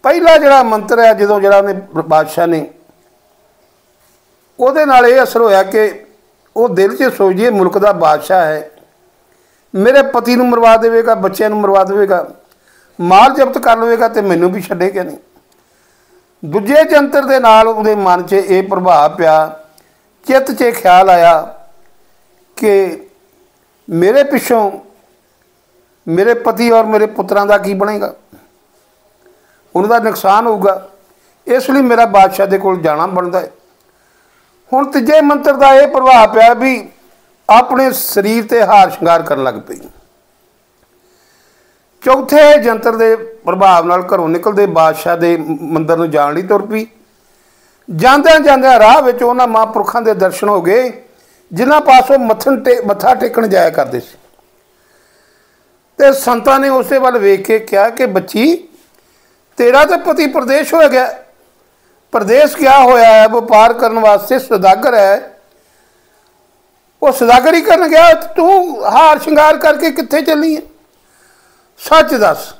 ਪਹਿਲਾ ਜਿਹੜਾ ਮੰਤਰ ਹੈ ਜਦੋਂ ਜਿਹੜਾ ਉਹਨੇ ਬਾਦਸ਼ਾਹ ਨੇ ਉਹਦੇ ਨਾਲ ਇਹ ਅਸਰ ਹੋਇਆ ਕਿ ਉਹ ਦਿਲ 'ਚ ਸੋਚਦੀ ਹੈ ਮੁਲਕ ਦਾ ਬਾਦਸ਼ਾਹ ਹੈ, ਮੇਰੇ ਪਤੀ ਨੂੰ ਮਰਵਾ ਦੇਵੇਗਾ, ਬੱਚਿਆਂ ਨੂੰ ਮਰਵਾ ਦੇਵੇਗਾ, ਮਾਲ ਜ਼ਬਤ ਕਰ ਲਵੇਗਾ ਤੇ ਮੈਨੂੰ ਵੀ ਛੱਡੇਗਾ ਨਹੀਂ। ਦੂਜੇ ਜੰਤਰ ਦੇ ਨਾਲ ਉਹਦੇ ਮਨ 'ਚ ਇਹ ਪ੍ਰਭਾਵ ਪਿਆ, ਚਿੱਤ 'ਚ ਖਿਆਲ ਆਇਆ ਕਿ ਮੇਰੇ ਪਿੱਛੋਂ ਮੇਰੇ ਪਤੀ ਔਰ ਮੇਰੇ ਪੁੱਤਰਾਂ ਦਾ ਕੀ ਬਣੇਗਾ, ਉਹਨਾਂ ਦਾ ਨੁਕਸਾਨ ਹੋਊਗਾ, ਇਸ ਲਈ ਮੇਰਾ ਬਾਦਸ਼ਾਹ ਦੇ ਕੋਲ ਜਾਣਾ ਬਣਦਾ ਹੈ। ਹੁਣ ਤੀਜੇ ਮੰਤਰ ਦਾ ਇਹ ਪ੍ਰਭਾਵ ਪਿਆ ਵੀ ਆਪਣੇ ਸਰੀਰ 'ਤੇ ਹਾਰ ਸ਼ਿੰਗਾਰ ਕਰਨ ਲੱਗ ਪਈ। ਚੌਥੇ ਜੰਤਰ ਦੇ ਪ੍ਰਭਾਵ ਨਾਲ ਘਰੋਂ ਨਿਕਲਦੇ ਬਾਦਸ਼ਾਹ ਦੇ ਮੰਦਰ ਨੂੰ ਜਾਣ ਲਈ ਤੁਰ ਪਈ। ਜਾਂਦਿਆਂ ਜਾਂਦਿਆਂ ਰਾਹ ਵਿੱਚ ਉਹਨਾਂ ਮਹਾਂਪੁਰਖਾਂ ਦੇ ਦਰਸ਼ਨ ਹੋ ਗਏ ਜਿਨ੍ਹਾਂ ਪਾਸੋਂ ਮੱਥਾ ਟੇਕਣ ਜਾਇਆ ਕਰਦੇ ਸੀ। ਤੇ ਸੰਤਾਂ ਨੇ ਉਸੇ ਵੱਲ ਵੇਖ ਕੇ ਕਿਹਾ ਕਿ ਬੱਚੀ ਤੇਰਾ ਤਾਂ ਪਤੀ ਪ੍ਰਦੇਸ਼ ਹੋ ਗਿਆ, ਪ੍ਰਦੇਸ਼ ਗਿਆ ਹੋਇਆ ਹੈ, ਵਪਾਰ ਕਰਨ ਵਾਸਤੇ ਸੁਦਾਗਰ ਹੈ, ਉਹ ਸੁਦਾਗਰੀ ਕਰਨ ਗਿਆ, ਤੂੰ ਹਾਰ ਸ਼ਿੰਗਾਰ ਕਰਕੇ ਕਿੱਥੇ ਚੱਲੀ ਹੈ, ਸੱਚ ਦੱਸ।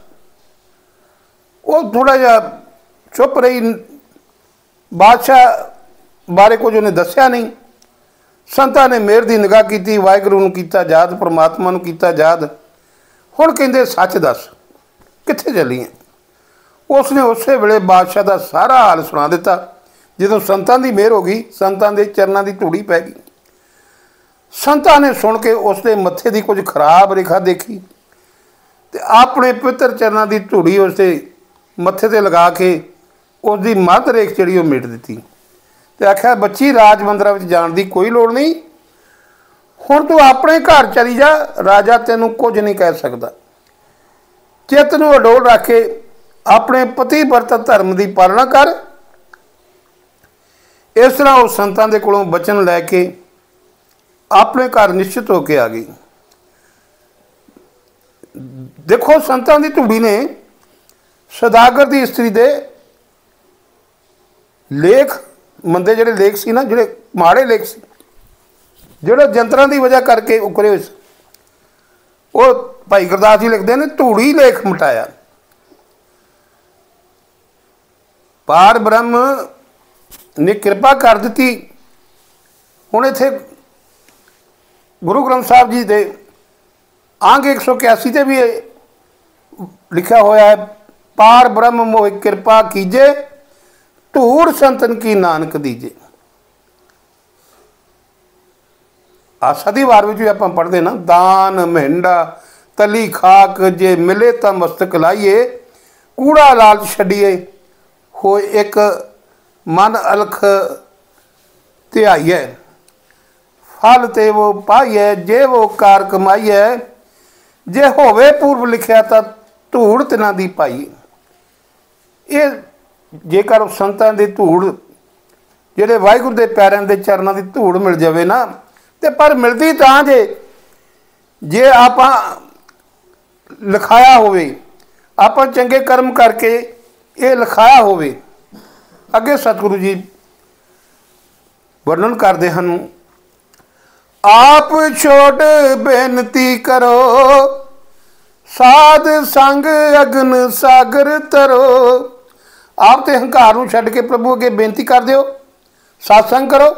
ਉਹ ਥੋੜ੍ਹਾ ਜਿਹਾ ਚੁੱਪ ਰਹੀ, ਬਾਦਸ਼ਾਹ ਬਾਰੇ ਕੁਝ ਉਹਨੇ ਦੱਸਿਆ ਨਹੀਂ। ਸੰਤਾਂ ਨੇ ਮਿਹਰ ਦੀ ਨਿਗਾਹ ਕੀਤੀ, ਵਾਹਿਗੁਰੂ ਨੂੰ ਕੀਤਾ ਯਾਦ, ਪਰਮਾਤਮਾ ਨੂੰ ਕੀਤਾ ਯਾਦ। हुण कहंदे सच दस कित्थे चली है। उसने उस वेले बादशाह का सारा हाल सुना दिता। जदों संतां की मेहर हो गई, संतां के चरणों की धूड़ी पै गई। संतां ने सुन के उसके मत्थे की कुछ खराब रेखा देखी तो अपने पवित्र चरणों की धूड़ी उसके मत्थे ते लगा के उसकी मध रेख जी मिट दी तो आख्या बच्ची राज मंदिर में जाने की कोई लोड़ नहीं, हुण तू अपने घर चली जा, राजा तेनों कुछ नहीं कह सकता। चित्त नूं अडोल रख के अपने पति व्रत धर्म की पालना कर। इस तरह उस संतां दे कोलों वचन लैके अपने घर निश्चित होकर आ गई। देखो संतां दी धूड़ी ने सौदागर की स्त्री दे लेख मंदे जिहड़े लेख सी ना, जिहड़े माड़े लेख सी, जिहड़े जंतरां की वजह करके उकरे हुए, वो भाई गुरदास जी लिखते हैं धूड़ी लेख मिटाया। पार ब्रह्म ने कृपा कर दी। हुण इत्थे गुरु ग्रंथ साहब जी के अंग 181 से भी लिखा होया है, पार ब्रह्म मोह कृपा कीजे, धूड़ संतन की नानक दीजे। आशा दी वार में आप पढ़ते ना, दान महिंडा तली खाक जे मिले तो मस्तक लाइए, कूड़ा लालच छड़िए हो एक मन अलख ध्याइए, फल ते वो पाइए जे वो कार कमाइए, जे होवे पूर्व लिखिया तो धूड़ तिना दी पाई। ये जेकर संतां दी धूड़ जिहड़े वाहिगुरू के पैरों के चरणों की धूड़ मिल जाए ना, तो पर मिलती तां जे आप लिखाया होवे, आप चंगे कर्म करके ये लिखाया होवे। अगे सतगुरु जी वर्णन करते हैं, आप छोट बेनती करो, साध संग अग्न सागर तरो। आप तो हंकार नूं छड्ड के प्रभु अगे बेनती कर दिओ, सत्संग करो,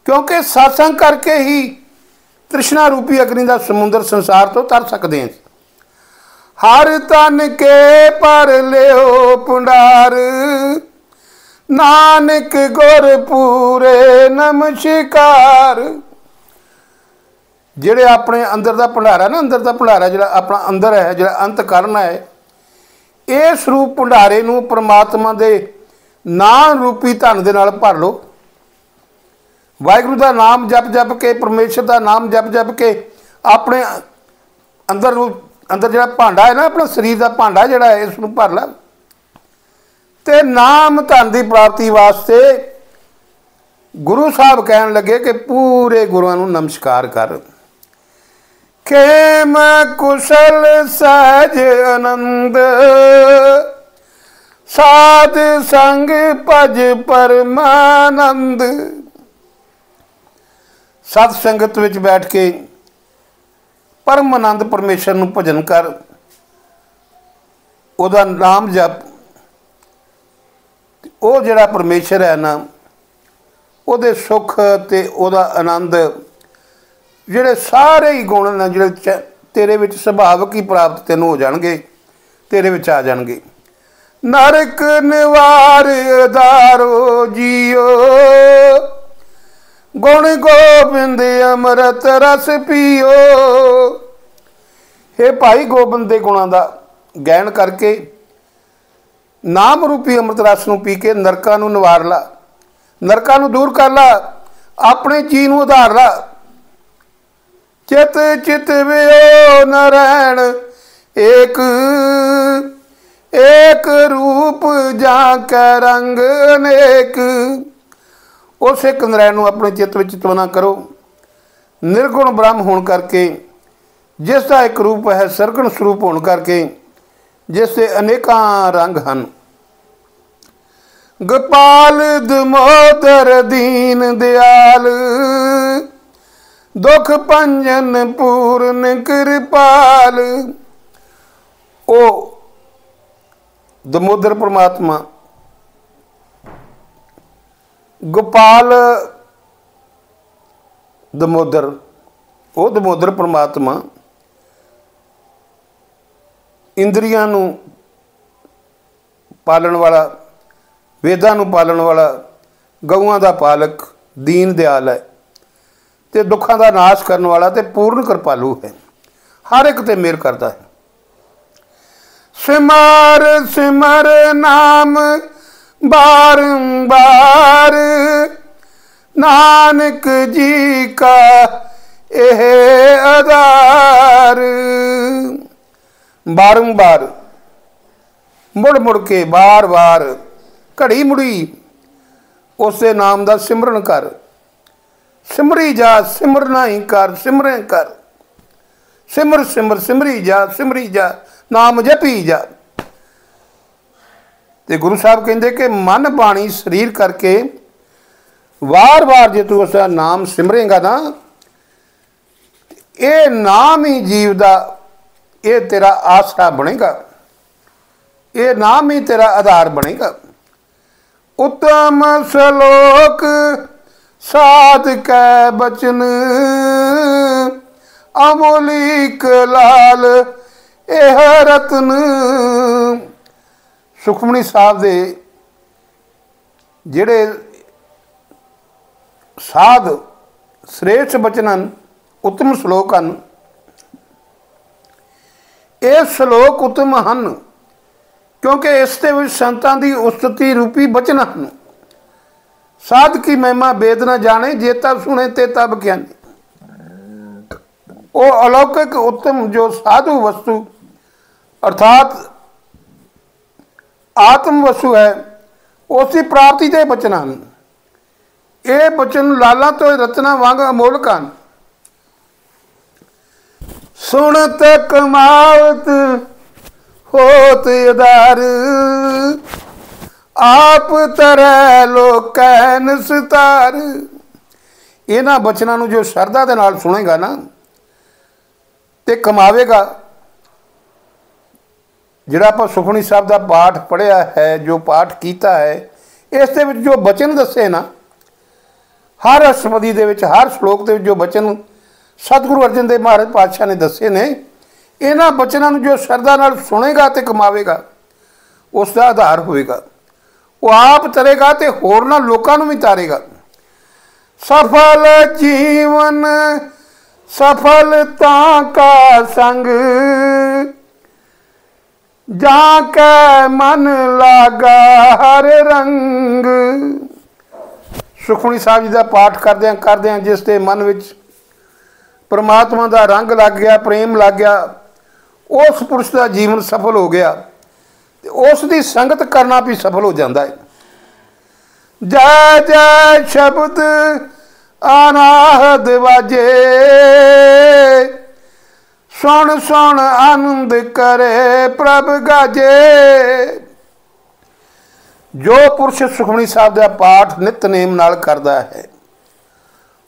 क्योंकि सत्संग करके ही तृष्णा रूपी अग्नि का समुद्र संसार तो तर सकते हैं। हर तन के पर लियो पुंडार, नानक गुर पूरे नमस्कार। जिहड़े अपने अंदर का भंडारा ना, अंदर का भंडारा जिहड़ा अपना अंदर है, जिहड़ा अंत करना है, इस रूप भंडारे नूं परमात्मा दे नाम रूपी धन दे नाल भर लो। वाहिगुरू का नाम जप जप के, परमेश्वर का नाम जप जप के अपने अंदर जिहड़ा भांडा है ना, अपना शरीर का भांडा जिहड़ा है, इसनूं भर ला। ते नाम धन की प्राप्ति वास्ते गुरु साहब कहन लगे कि पूरे गुरुआं नूं नमस्कार कर। खेम कुशल सहज आनंद, साध संग भज परमानंद। सत संगत विच बैठ के परम आनंद परमेश्वर नूं भजन कर, उहदा नाम जप। वो जिहड़ा परमेश्वर है ना, उहदे सुख ते उहदा आनंद, जिहड़े सारे ही गुण ने जिहड़े तेरे विच सुभावक ही प्राप्त तैनूं हो जाणगे, तेरे विच आ जाणगे। नरक निवार आधारो जियो, गुण गोबिंद अमृत रस पियो। हे भाई गोबिंद के गुणों का गैन करके नाम रूपी अमृत रस नूं पी के नरकां नूं निवार ला, नरकां नूं दूर कर ला, अपने जी नूं उधार ला। चित चित वियो नारायण एक, एक रूप जाके रंग अनेक। उस एक नारायण नूं अपने चित्त विच चितवना करो। निर्गुण ब्रह्म होने करके, जिसका एक रूप है सरगुण स्वरूप होने करके, जिससे अनेकां रंग हैं। गोपाल दमोदर दीन दयाल, दुख भंजन पूर्ण कृपाल। ओ दमोदर परमात्मा, गोपाल दमोदर, वो दमोदर परमात्मा ਇੰਦਰੀਆਂ ਨੂੰ ਪਾਲਣ ਵਾਲਾ, वेदां नूं पालण वाला, गऊआं दा पालक, दीन दयाल है ते दुखां दा नाश करन वाला ते पूर्ण कृपालु है, हर एक ते मेहर करता है। सिमर सिमर नाम बारंबार, नानक जी का यह आधार। बारंबार, मुड़ मुड़ के, बार बार, घड़ी मुड़ी उसके नाम का सिमरन कर। सिमरी जा सिमरना ही कर, सिमरे कर, सिमर सिमर सिमरी जा, नाम जपी जा। ते गुरु साहब कहते कि मन बाणी शरीर करके वार वार जे तू उसका नाम सिमरेगा ना, ये नाम ही जीव का, ये तेरा आसरा बनेगा, ये नाम ही तेरा आधार बनेगा। उत्तम श्लोक साध कै बचन, अमोलिक लाल यह रतन। सुखमनी साहब दे जिहड़े साध श्रेष्ठ बचन हैं, उत्तम श्लोक हैं, ये श्लोक उत्तम हैं क्योंकि इस दे विच संतां दी उस्तति रूपी बचन हैं। साध की महिमा वेद न जाने, जे तब सुने ते तब ज्ञानी। वो अलौकिक उत्तम जो साधु वस्तु अर्थात आत्म वस्तु है, उसकी प्राप्ति के बचन हैं। ये बचन लाला तो रत्ना वांग अमोलक हैं। सुनत कमावत होत उदार, आप तरह लोकैन सितार। इन्हां बचनों को जो श्रद्धा के नाल सुनेगा ना ते कमावेगा। जिहड़ा आपां सुखमनी साहब का पाठ पढ़िया है, जो पाठ किया है, इस दे विच जो बचन दसे ना, हर अष्टपदी दे विच, हर श्लोक दे विच जो बचन सतगुरु अर्जन देव महाराज पातशाह ने दसे ने, इन्हां बचनों को जो श्रद्धा नाल सुनेगा तो कमावेगा, उसका आधार होएगा। वो आप तरेगा तो होरना लोगों भी तारेगा। सफल जीवन सफलता का संग, जाके मन लागा हर रंग। सुखमनी साहब जी का पाठ करदे जिसके मन विच परमात्मा का रंग लग गया, प्रेम लग गया, उस पुरुष का जीवन सफल हो गया, उसकी संगत करना भी सफल हो जाता है। जय जय शब्द अनाहद वाजे, सुन सुन आनंद करे प्रभ गाजे। जो पुरुष सुखमनी साहब का पाठ नितनेम नाल करता है,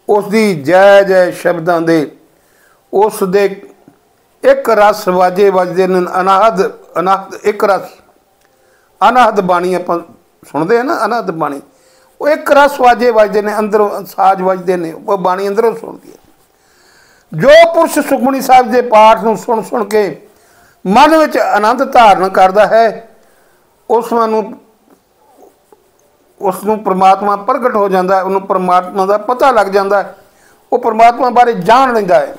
उसकी जय जय शब्दों के उस दे एक रस वाजे वजदे ने, अनाहद अनाहद एक रस। अनाहद बाणी आप सुनते हैं ना, अनाहद बाणी, वो एक रस वाजे वजदे ने, अंदरों साज वजदे ने, वो बाणी अंदरों सुनती है। जो पुरुष सुखमनी साहब के पाठ को सुन सुन के मन में आनंद धारण करता है, उसनू परमात्मा प्रगट हो जाता है, उन्होंने परमात्मा का पता लग जाता है, वो परमात्मा बारे जान लेंदा है।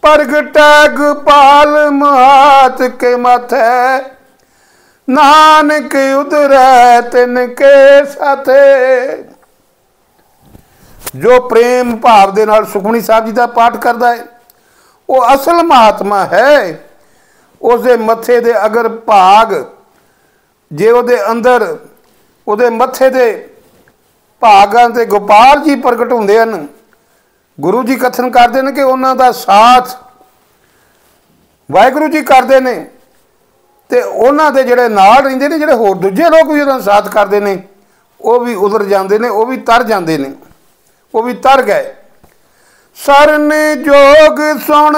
प्रगटै गोपाल महात के माथे, नानक उधरै तिनके साथे। जो प्रेम भाव दे नाल सुखमनी साहब जी का पाठ करता है, वो असल महात्मा है। उसके मत्थे दे अगर भाग जे उहदे अंदर उहदे मत्थे दे भागां ते गोपाल जी प्रगट हुंदे हन। गुरु जी कथन करते हैं कि उन्हों का साथ वाहिगुरु जी करते हैं, तो उन्होंने दे जिहड़े नाल रहिंदे ने, जिहड़े होर दूजे लोग भी उहदा साथ करते हैं, वो भी उधर जाते हैं, वो भी तर जाते हैं, वो भी तर गए। सरन जोग सुन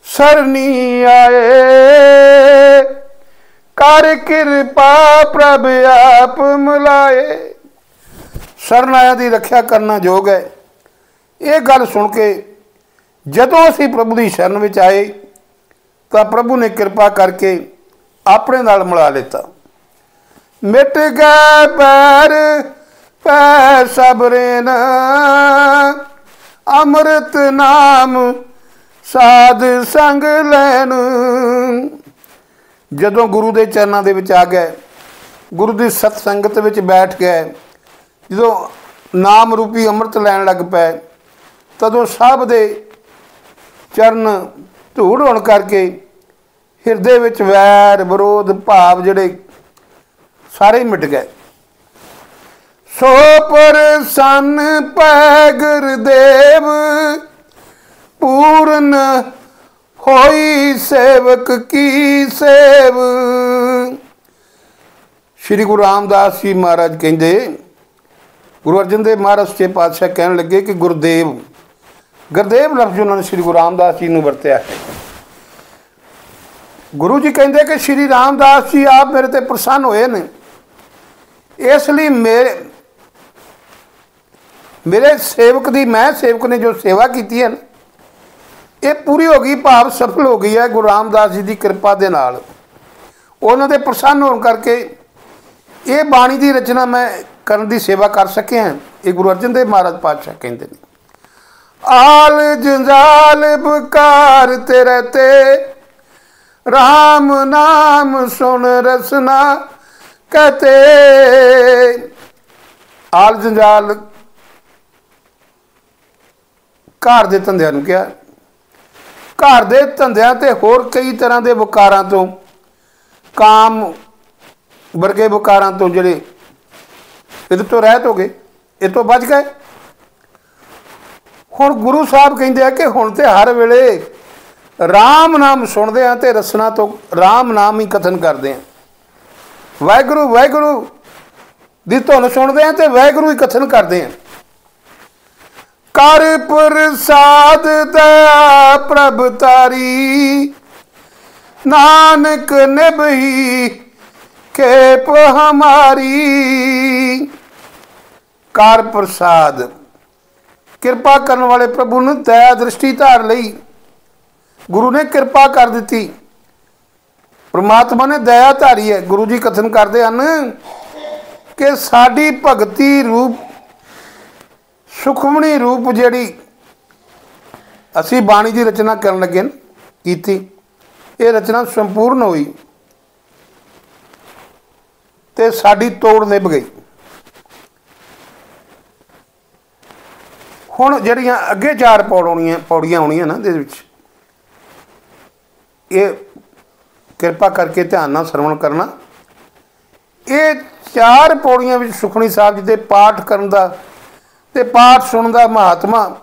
सरनी आए, कर कृपा प्रभ आप मिलाए। शरण आया की रक्षा करना योग है। ये गल सुन के जदों असीं प्रभु की शरण में आए, ਤਾਂ ਪ੍ਰਭੂ ਨੇ ਕਿਰਪਾ ਕਰਕੇ ਆਪਣੇ ਨਾਲ ਮਿਲਾ ਲਿੱਤਾ। ਮਿਟ ਗਏ ਪੈਰ ਪੈ ਸਬਰੇ ਨ, ਅੰਮ੍ਰਿਤ ਨਾਮ ਸਾਧ ਸੰਗ ਲੈਣ। ਜਦੋਂ ਗੁਰੂ ਦੇ ਚਰਨਾਂ ਦੇ ਵਿੱਚ ਆ ਗਏ, ਗੁਰੂ ਦੀ ਸਤ ਸੰਗਤ ਵਿੱਚ ਬੈਠ ਗਏ, ਜਦੋਂ ਨਾਮ ਰੂਪੀ ਅੰਮ੍ਰਿਤ ਲੈਣ ਲੱਗ ਪਏ, ਤਦੋਂ ਸਭ ਦੇ ਚਰਨ ਧੂੜ ਹੋਣ ਕਰਕੇ ਹਿਰਦੇ ਵਿੱਚ ਵੈਰ ਵਿਰੋਧ ਭਾਵ ਜਿਹੜੇ ਸਾਰੇ ਹੀ ਮਿਟ ਗਏ। ਸੋ ਪ੍ਰਸੰਨ ਪੈ ਗੁਰਦੇਵ, ਪੂਰਨ ਹੋਈ ਸੇਵਕ ਕੀ ਸੇਵ। ਸ਼੍ਰੀ ਗੁਰੂ ਰਾਮਦਾਸ ਜੀ ਮਹਾਰਾਜ ਕਹਿੰਦੇ, ਗੁਰੂ ਅਰਜਨ ਦੇਵ ਮਹਾਰਾਜ ਸੱਚੇ ਪਾਤਸ਼ਾਹ ਕਹਿਣ ਲੱਗੇ ਕਿ ਗੁਰਦੇਵ, ਗੁਰਦੇਵ ਲਫ਼ਜ਼ ਉਹਨਾਂ ਨੇ ਸ਼੍ਰੀ ਗੁਰੂ ਰਾਮਦਾਸ ਜੀ ਨੂੰ ਵਰਤਿਆ ਹੈ। ਗੁਰੂ ਜੀ ਕਹਿੰਦੇ ਕਿ ਸ਼੍ਰੀ ਰਾਮਦਾਸ ਜੀ ਆਪ ਮੇਰੇ ਤੇ ਪ੍ਰਸੰਨ ਹੋਏ ਨੇ, ਇਸ ਲਈ ਮੇਰੇ ਸੇਵਕ ਦੀ, ਮੈਂ ਸੇਵਕ ਨੇ ਜੋ ਸੇਵਾ ਕੀਤੀ ਹੈ ਨਾ, ਇਹ ਪੂਰੀ ਹੋ ਗਈ, ਭਾਵ ਸਫਲ ਹੋ ਗਈ ਹੈ ਗੁਰੂ ਰਾਮਦਾਸ ਜੀ ਦੀ ਕਿਰਪਾ ਦੇ ਨਾਲ। ਉਹਨਾਂ ਦੇ ਪ੍ਰਸੰਨ ਹੋਣ ਕਰਕੇ ਇਹ ਬਾਣੀ ਦੀ ਰਚਨਾ ਮੈਂ ਕਰਨ ਦੀ ਸੇਵਾ ਕਰ ਸਕਿਆ। ਇਹ ਗੁਰੂ ਅਰਜਨ ਦੇਵ ਮਹਾਰਾਜ ਪਾਤਸ਼ਾਹ ਕਹਿੰਦੇ ਨੇ, ਆਲ ਜੰਜਾਲ ਬਕਾਰ ਤੇਰੇ ਤੇ, ਰਾਮ ਨਾਮ ਸੁਣ ਰਸਨਾ ਕਹਤੇ। ਆਲ ਜੰਜਾਲ ਘਰ ਦੇ ਧੰਦਿਆਂ ਨੂੰ ਕਿਹਾ। ਘਰ ਦੇ ਧੰਦਿਆਂ ਤੇ ਹੋਰ ਕਈ ਤਰ੍ਹਾਂ ਦੇ ਵਿਕਾਰਾਂ ਤੋਂ, ਕਾਮ ਵਰਗੇ ਵਿਕਾਰਾਂ ਤੋਂ ਜਿਹੜੇ ਇਹਦੇ ਤੋਂ ਰਹਿਤ ਹੋ ਗਏ, ਇਹ ਤੋਂ ਬਚ ਗਏ। ਹੁਣ ਗੁਰੂ ਸਾਹਿਬ ਕਹਿੰਦੇ ਆ ਕਿ ਹੁਣ ਤੇ ਹਰ ਵੇਲੇ ਰਾਮ ਨਾਮ ਸੁਣਦੇ ਆ ਤੇ ਰਸਨਾ ਤੋਂ ਰਾਮ ਨਾਮ ਹੀ ਕਥਨ ਕਰਦੇ ਆ। ਵਾਹਿਗੁਰੂ ਵਾਹਿਗੁਰੂ ਦੀ ਧੁਨ ਸੁਣਦੇ ਆ ਤੇ ਵਾਹਿਗੁਰੂ ਹੀ ਕਥਨ ਕਰਦੇ ਆ। ਕਰ ਪ੍ਰਸਾਦ ਦਇਆ ਪ੍ਰਭ ਤਾਰੀ, ਨਾਨਕ ਨਿਭਈ ਖੇਪ ਹਮਾਰੀ। ਕਰ ਪ੍ਰਸਾਦ, ਕਿਰਪਾ ਕਰਨ ਵਾਲੇ ਪ੍ਰਭੂ ਨੂੰ ਦਇਆ ਦ੍ਰਿਸ਼ਟੀ ਧਾਰ ਲਈ ਗੁਰੂ ਨੇ ਕਿਰਪਾ ਕਰ ਦਿੱਤੀ। ਪ੍ਰਮਾਤਮਾ ਨੇ ਦਇਆ ਧਾਰੀ ਹੈ। ਗੁਰੂ ਜੀ ਕਥਨ ਕਰਦੇ ਹਨ ਕਿ ਸਾਡੀ ਭਗਤੀ ਰੂਪ ਸੁਖਮਣੀ ਰੂਪ ਜਿਹੜੀ ਅਸੀਂ ਬਾਣੀ ਦੀ ਰਚਨਾ ਕਰਨ ਲੱਗੇ ਕੀਤੀ, ਇਹ ਰਚਨਾ ਸੰਪੂਰਨ ਹੋਈ ਤੇ ਸਾਡੀ ਤੋੜ ਨਿਭ ਗਈ। ਹੁਣ ਜਿਹੜੀਆਂ ਅੱਗੇ 4 ਪੌੜੀਆਂ ਆਉਣੀਆਂ ਨਾ, ਇਹਦੇ ਵਿੱਚ ਇਹ ਕਿਰਪਾ ਕਰਕੇ ਧਿਆਨ ਨਾਲ ਸਰਵਣ ਕਰਨਾ। ਇਹ 4 ਪੌੜੀਆਂ ਵਿੱਚ ਸੁਖਮਨੀ ਸਾਹਿਬ ਜੀ ਦੇ ਪਾਠ ਕਰਨ ਦਾ ਤੇ ਪਾਠ ਸੁਣਨ ਦਾ ਮਹਾਤਮਾ,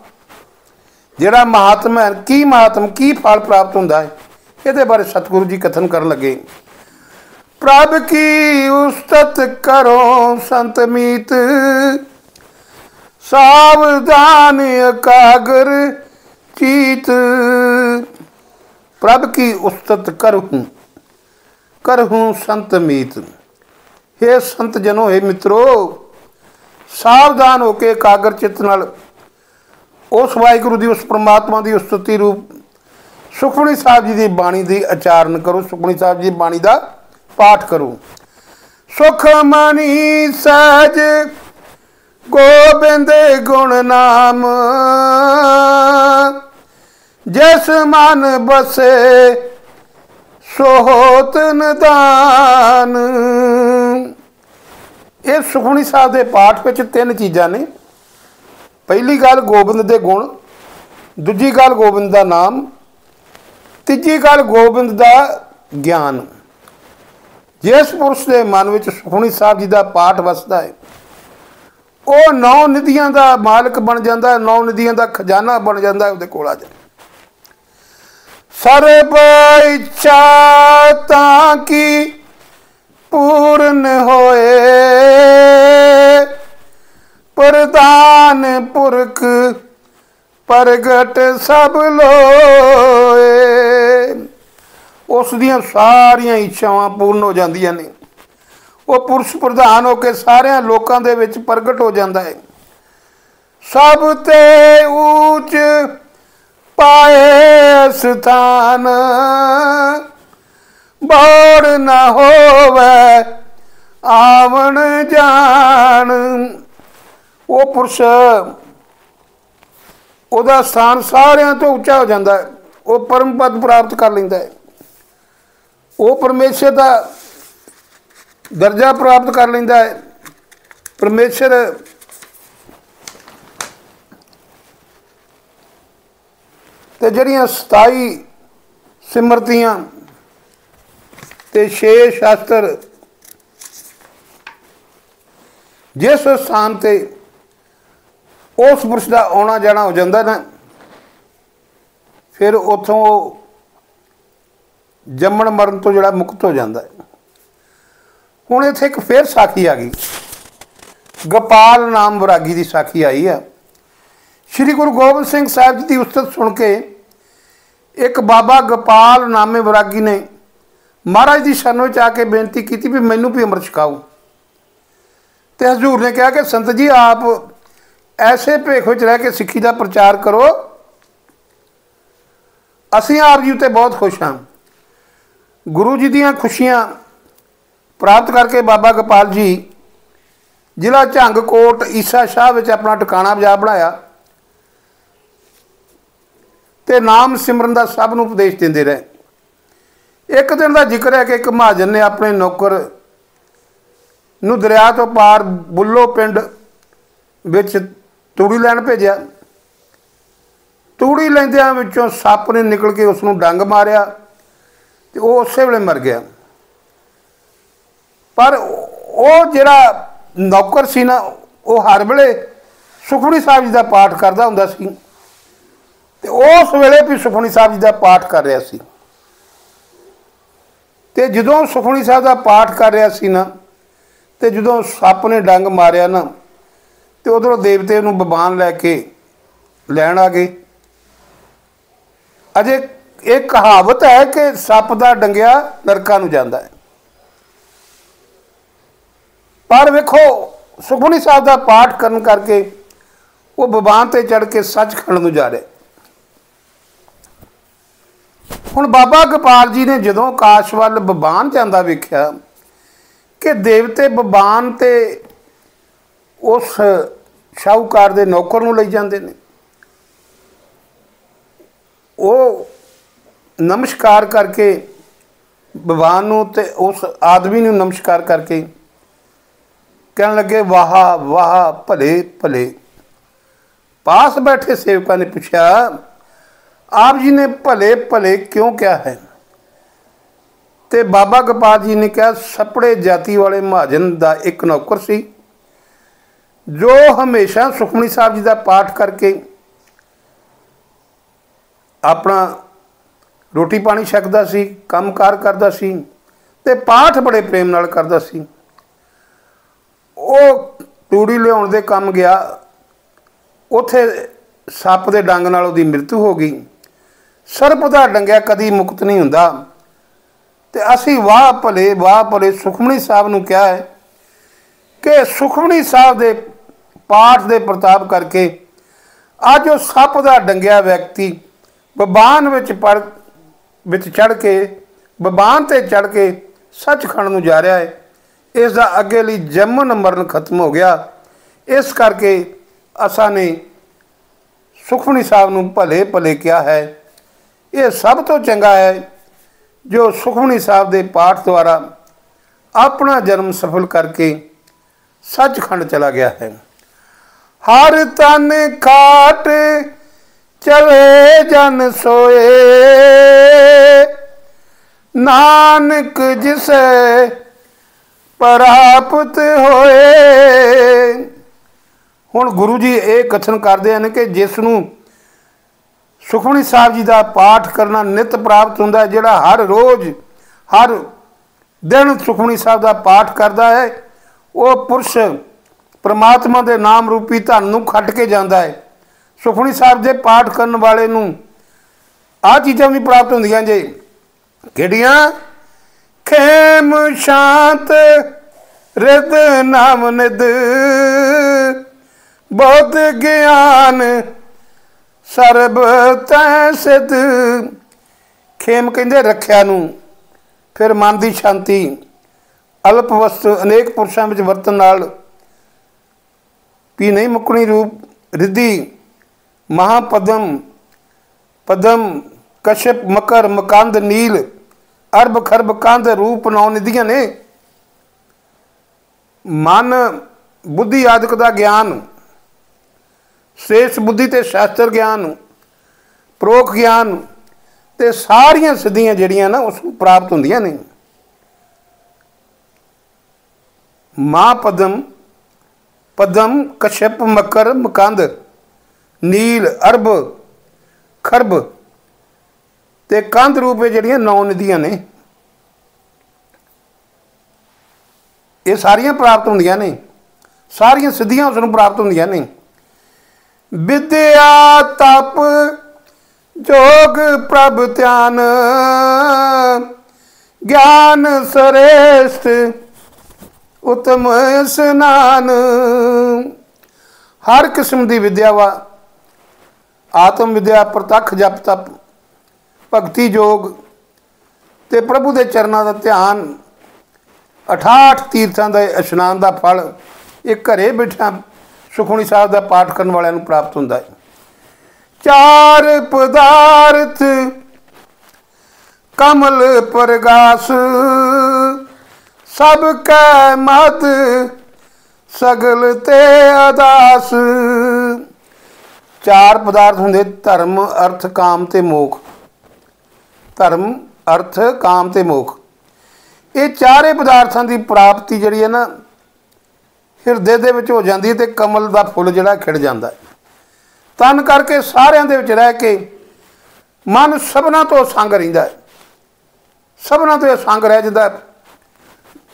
ਜਿਹੜਾ ਮਹਾਤਮਾ ਹੈ, ਕੀ ਮਹਾਤਮ, ਕੀ ਫਲ ਪ੍ਰਾਪਤ ਹੁੰਦਾ ਹੈ, ਇਹਦੇ ਬਾਰੇ ਸਤਿਗੁਰੂ ਜੀ ਕਥਨ ਕਰਨ ਲੱਗੇ। ਪ੍ਰਭ ਕੀ ਉਸਤਤ ਕਰੋ ਸੰਤ ਮੀਤ, ਸਾਵਧਾਨ ਇਕਾਗਰ ਚੀਤ। ਪ੍ਰਭ ਕੀ ਉਸਤਤ ਕਰਹੂੰ ਸੰਤ ਮੀਤ। हे ਸੰਤ ਜਨੋ, हे ਮਿੱਤਰੋ, ਸਾਵਧਾਨ ਹੋ ਕੇ ਇਕਾਗਰ ਚਿੱਤ ਨਾਲ ਉਸ ਵਾਹਿਗੁਰੂ ਦੀ, ਉਸ ਪ੍ਰਮਾਤਮਾ ਦੀ ਉਸਤਤੀ ਰੂਪ ਸੁਖਮਨੀ ਸਾਹਿਬ ਜੀ ਦੀ ਬਾਣੀ ਦੀ ਉਚਾਰਨ ਕਰੋ, ਸੁਖਮਨੀ ਸਾਹਿਬ ਜੀ ਦੀ ਬਾਣੀ ਦਾ ਪਾਠ ਕਰੋ। ਸੁਖਮਨੀ ਸਹਿਜ ਗੋਬਿੰਦ ਗੁਣ ਨਾਮ, ਜਿਸ ਮਨ ਬਸੇ ਸੋ ਹੋਤ ਨਿਦਾਨ। ਇਹ ਸੁਖਮਨੀ ਸਾਹਿਬ ਦੇ ਪਾਠ ਵਿੱਚ 3 ਚੀਜ਼ਾਂ ਨੇ। ਪਹਿਲੀ ਗੱਲ ਗੋਬਿੰਦ ਦੇ ਗੁਣ, ਦੂਜੀ ਗੱਲ ਗੋਬਿੰਦ ਦਾ ਨਾਮ, ਤੀਜੀ ਗੱਲ ਗੋਬਿੰਦ ਦਾ ਗਿਆਨ। ਜਿਸ ਪੁਰਸ਼ ਦੇ ਮਨ ਵਿੱਚ ਸੁਖਮਨੀ ਸਾਹਿਬ ਜੀ ਦਾ ਪਾਠ ਵਸਦਾ ਹੈ, ਉਹ 9 ਨਿਧੀਆਂ ਦਾ ਮਾਲਕ ਬਣ ਜਾਂਦਾ, 9 ਨਿਧੀਆਂ ਦਾ ਖਜ਼ਾਨਾ ਬਣ ਜਾਂਦਾ ਉਹਦੇ ਕੋਲ ਆ ਜਾ। ਸਰਬ ਇੱਛਾ ਤਾਂ ਕੀ ਪੂਰਨ ਹੋਏ, ਪ੍ਰਦਾਨ ਪੁਰਖ ਪ੍ਰਗਟ ਸਭ ਲੋਏ। ਉਸ ਦੀਆਂ ਸਾਰੀਆਂ ਇੱਛਾਵਾਂ ਪੂਰਨ ਹੋ ਜਾਂਦੀਆਂ ਨੇ। ਉਹ ਪੁਰਸ਼ ਪ੍ਰਧਾਨ ਹੋ ਕੇ ਸਾਰਿਆਂ ਲੋਕਾਂ ਦੇ ਵਿੱਚ ਪ੍ਰਗਟ ਹੋ ਜਾਂਦਾ ਹੈ। ਸਭ ਤੇ ਉੱਚ पाए स्थान, बौड़ न होवे आवन जान। वो पुरुष ਉਹਦਾ ਸਥਾਨ ਸਾਰਿਆਂ ਤੋਂ ਉੱਚਾ ਹੋ ਜਾਂਦਾ ਹੈ, ਉਹ ਪਰਮ ਪਦ ਪ੍ਰਾਪਤ ਕਰ ਲੈਂਦਾ ਹੈ, ਉਹ ਪਰਮੇਸ਼ਰ ਦਾ ਦਰਜਾ ਪ੍ਰਾਪਤ ਕਰ ਲੈਂਦਾ ਹੈ। ਪਰਮੇਸ਼ਰ ਤੇ ਜਿਹੜੀਆਂ 27 ਸਿਮਰਤੀਆਂ ਤੇ 6 ਸ਼ਾਸਤਰ ਜਿਸ ਸਥਾਨ ਤੇ उस पुरुष का आना जाना हो जाता ना, फिर उतों जम्मण मरण तो जोड़ा मुक्त हो जाता है। हुण इत्थे एक फिर साखी आ गई, गोपाल नाम वैरागी की साखी आई है। श्री गुरु गोबिंद सिंह साहब जी की उस्तत सुन के एक बाबा गोपाल नामे वैरागी ने महाराज की शरण में आके बेनती की भी मैनू भी अमृत छकाओ। तो हजूर ने कहा कि संत जी आप ऐसे भेख में रह के सिक्खी का प्रचार करो, असीं आप जी उत्ते बहुत खुश हाँ। गुरु जी दियां खुशियां प्राप्त करके बाबा गोपाल जी जिला झंगकोट ईसा शाह विच अपना ठिकाना बाजार बनाया ते नाम सिमरन का सब नूं उपदेश देंदे रहे। एक दिन का जिक्र है कि एक महाजन ने अपने नौकर नूं दरिया तो पार बुल्लो पिंड विच तूड़ी लैन भेजा। तूड़ी लैंदियां विचों सप ने निकल के उसनूं डंग मारिया ते वो उस वेले मर गया। पर वो जिहड़ा नौकर सी ना, वो हर वेले सुखमनी साहब जी का पाठ करदा हुंदा सी ते उस वेले भी सुखमनी साहब जी का पाठ कर रहा सी। ते जदों सुखमनी साहब का पाठ कर रहा सी ना, ते जदों सप ने डंग मारिया ना, तो उधरों देवते नूं बबान लैके लैन आ गए। अजे एक कहावत है कि सप दा डंगिया नरकां नूं जांदा है, पर वेखो सुखमनी साहब का पाठ करन करके वो बबान ते चढ़ के सचखंड नूं जा रहे। हुण बाबा गोपाल जी ने जदों काश वल बबान जांदा वेख्या कि देवते बबान ते उस शाहूकार दे नौकर नूं लई जांदे ने, वो नमस्कार करके भगवान नूं ते उस आदमी नूं नमस्कार करके कहन लगे वाह वाह भले भले। पास बैठे सेवका ने पूछा आप जी ने भले भले क्यों क्या है? ते बाबा गोपाल जी ने कहा सपड़े जाति वाले महाजन का एक नौकर सी जो हमेशा सुखमनी साहब जी का पाठ करके अपना रोटी पानी छकदा सी, काम कार करदा सी ते पाठ बड़े प्रेम नाल करदा सी। वो तूड़ी लियाउण दे काम गया, उत्थे सप दे डंग नाल उहदी मृत्यु हो गई। सर्प दा डंगिया कदी मुक्त नहीं हुंदा। ते असी वाह भले सुखमनी साहब नूं कहा है कि सुखमनी साहब दे पाठ दे प्रताप करके अज वो सप दा डंगिया व्यक्ति बबान विच चढ़ के बबान ते चढ़ के सचखंड नूं जा रहा है। इसका अगे लई जमन मरण खत्म हो गया। इस करके असां ने सुखमनी साहब नूं भले भले किया है। ये सब तो चंगा है जो सुखमनी साहब के पाठ द्वारा अपना जन्म सफल करके सचखंड चला गया है। हर तन खाट चले जन सोए, नानक जिसे प्राप्त होए। हुण गुरु जी ये कथन करते हैं कि जिसनूं सुखमनी साहब जी का पाठ करना नित प्राप्त होंदा है, जिहड़ा हर रोज़ हर दिन सुखमनी साहब का पाठ करता है, वो पुरुष परमात्मा के नाम रूपी धन नूं खट के जाता है। सुखमनी साहब के पाठ करने वाले नूं आ चीज़ां भी प्राप्त होंदियां जे, किहड़ियां? खेम शांत रिद नाम निद बहुत ज्ञान ਸਰਬ ਤੈ ਸਿਧ। ਖੇਮ ਕਹਿੰਦੇ ਰੱਖਿਆ ਨੂੰ। ਫਿਰ ਮਨ ਦੀ ਸ਼ਾਂਤੀ। ਅਲਪ ਵਸਤੂ ਅਨੇਕ ਪੁਰਸ਼ਾਂ ਵਿੱਚ ਵਰਤਨ ਨਾਲ ਵੀ ਨਹੀਂ ਮੁੱਕਣੀ ਰੂਪ ਰਿੱਧੀ। ਮਹਾਪਦਮ ਪਦਮ ਕਸ਼ਪ ਮਕਰ ਮਕੰਦ ਨੀਲ ਅਰਬ ਖਰਬ ਕੰਧ ਰੂਪ 9 ਨਿਧੀਆਂ ਨੇ। ਮਨ ਬੁੱਧੀ ਆਦਿਕ ਦਾ ਗਿਆਨ, ਸ੍ਰੇਸ਼ਟ ਬੁੱਧੀ ਤੇ ਸ਼ਾਸਤਰ ਗਿਆਨ, ਪ੍ਰੋਖ ਗਿਆਨ ਤੇ ਸਾਰੀਆਂ ਸਿੱਧੀਆਂ ਜਿਹੜੀਆਂ ਨਾ ਉਸ ਨੂੰ ਪ੍ਰਾਪਤ ਹੁੰਦੀਆਂ ਨੇ। ਮਹਾਪਦਮ ਪਦਮ ਕਸ਼ਪ ਮਕਰ ਮਕੰਦ ਨੀਲ ਅਰਬ ਖਰਬ ਤੇ ਕੰਧ ਰੂਪ ਜਿਹੜੀਆਂ 9 ਨਿਧੀਆਂ ਨੇ, ਇਹ ਸਾਰੀਆਂ ਪ੍ਰਾਪਤ ਹੁੰਦੀਆਂ ਨੇ। ਸਾਰੀਆਂ ਸਿੱਧੀਆਂ ਉਸ ਨੂੰ ਪ੍ਰਾਪਤ ਹੁੰਦੀਆਂ ਨੇ। ਵਿਦਿਆ ਤਪ ਜੋਗ ਪ੍ਰਭ ਧਿਆਨ ਗਿਆਨ ਸਰੇਸ਼ਟ ਉਤਮ ਇਸ਼ਨਾਨ। ਹਰ ਕਿਸਮ ਦੀ ਵਿਦਿਆ ਵਾ। ਆਤਮ ਵਿਦਿਆ, ਪ੍ਰਤੱਖ ਜਪ ਤਪ, ਭਗਤੀ ਯੋਗ ਤੇ ਪ੍ਰਭੂ ਦੇ ਚਰਨਾਂ ਦਾ ਧਿਆਨ, 68 ਤੀਰਥਾਂ ਦਾ ਇਸ਼ਨਾਨ ਦਾ ਫਲ ਇਹ ਘਰੇ ਬੈਠਾ ਸੁਖਮਨੀ ਸਾਹਿਬ ਦਾ ਪਾਠ ਕਰਨ ਵਾਲਿਆਂ ਨੂੰ ਪ੍ਰਾਪਤ ਹੁੰਦਾ ਹੈ। 4 ਪਦਾਰਥ ਕਮਲ ਪ੍ਰਗਾਸ ਸਭ ਕੈ ਮਤ ਸਗਲ ਤੇ ਅਦਾਸ। 4 ਪਦਾਰਥ ਹੁੰਦੇ ਧਰਮ ਅਰਥ ਕਾਮ ਤੇ ਮੋਖ। ਧਰਮ ਅਰਥ ਕਾਮ ਤੇ ਮੋਖ, ਇਹ ਚਾਰੇ ਪਦਾਰਥਾਂ ਦੀ ਪ੍ਰਾਪਤੀ ਜਿਹੜੀ ਹੈ ਨਾ ਹਿਰਦੇ ਦੇ ਵਿੱਚ ਹੋ ਜਾਂਦੀ ਹੈ ਤੇ ਕਮਲ ਦਾ ਫੁੱਲ ਜਿਹੜਾ ਖਿੜ ਜਾਂਦਾ ਹੈ। ਤਨ ਕਰਕੇ ਸਾਰਿਆਂ ਦੇ ਵਿੱਚ ਰਹਿ ਕੇ ਮਨ ਸਭਨਾਂ ਤੋਂ ਸੰਗ ਰਹਿੰਦਾ ਹੈ। ਸਭਨਾਂ ਤੋਂ ਸੰਗ ਰਹਿ ਜਾਂਦਾ,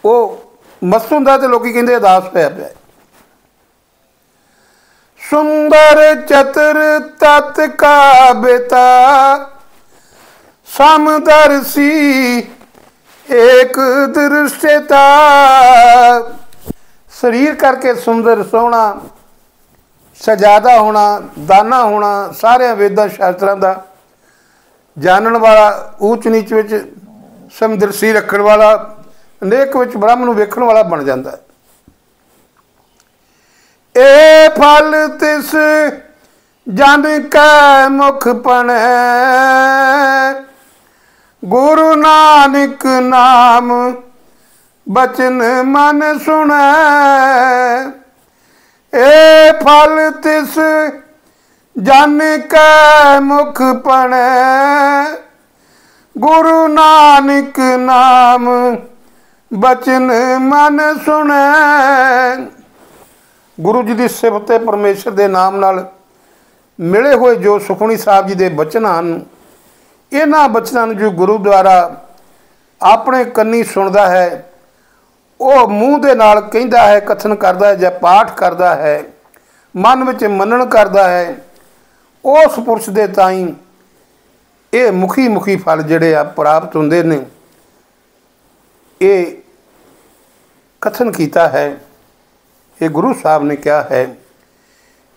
ਉਹ ਮਸਤ ਹੁੰਦਾ ਤੇ ਲੋਕੀ ਕਹਿੰਦੇ ਉਦਾਸ ਹੋਇਆ ਪਿਆ। ਸੁੰਦਰ ਚਤੁਰ ਤਤ ਕਾ ਬੇਤਾ ਸਮਦਰਸੀ ਏਕ ਦ੍ਰਿਸ਼ਟਤਾ। ਸਰੀਰ ਕਰਕੇ ਸੁੰਦਰ ਸੋਹਣਾ, ਸਜਾਦਾ ਹੋਣਾ, ਦਾਨਾ ਹੋਣਾ, ਸਾਰਿਆਂ ਵੇਦਾਂ ਸ਼ਾਸਤਰਾਂ ਦਾ ਜਾਣਨ ਵਾਲਾ, ਊਚ ਨੀਚ ਵਿੱਚ ਸਮਦਰਸੀ ਰੱਖਣ ਵਾਲਾ, ਅਨੇਕ ਵਿੱਚ ਬ੍ਰਹਮ ਨੂੰ ਵੇਖਣ ਵਾਲਾ ਬਣ ਜਾਂਦਾ। ਇਹ ਫਲ ਤਿਸ ਜਨ ਕੈ ਮੁਖ ਪਣੈ ਗੁਰੂ ਨਾਨਕ ਨਾਮ ਬਚਨ ਮਨ ਸੁਣੈ। ਇਹ ਫਲ ਤਿਸ ਜਨ ਕੈ ਮੁਖ ਪਣੈ ਗੁਰੂ ਨਾਨਕ ਨਾਮ ਬਚਨ ਮਨ ਸੁਣੈ। ਗੁਰੂ ਜੀ ਦੀ ਸਿਫਤ ਤੇ ਪਰਮੇਸ਼ਰ ਦੇ ਨਾਮ ਨਾਲ ਮਿਲੇ ਹੋਏ ਜੋ ਸੁਖਮਨੀ ਸਾਹਿਬ ਜੀ ਦੇ ਬਚਨ ਹਨ, ਇਹਨਾਂ ਬਚਨਾਂ ਨੂੰ ਜੋ ਗੁਰੂ ਦੁਆਰਾ ਆਪਣੇ ਕੰਨੀ ਸੁਣਦਾ ਹੈ, ਉਹ ਮੂੰਹ ਦੇ ਨਾਲ ਕਹਿੰਦਾ ਹੈ, ਕਥਨ ਕਰਦਾ ਹੈ ਜਾਂ ਪਾਠ ਕਰਦਾ ਹੈ, ਮਨ ਵਿੱਚ ਮੰਨਣ ਕਰਦਾ ਹੈ, ਉਸ ਪੁਰਸ਼ ਦੇ ਤਾਈਂ ਇਹ ਮੁਖੀ ਫਲ ਜਿਹੜੇ ਆ ਪ੍ਰਾਪਤ ਹੁੰਦੇ ਨੇ। ਇਹ ਕਥਨ ਕੀਤਾ ਹੈ, ਇਹ ਗੁਰੂ ਸਾਹਿਬ ਨੇ ਕਿਹਾ ਹੈ।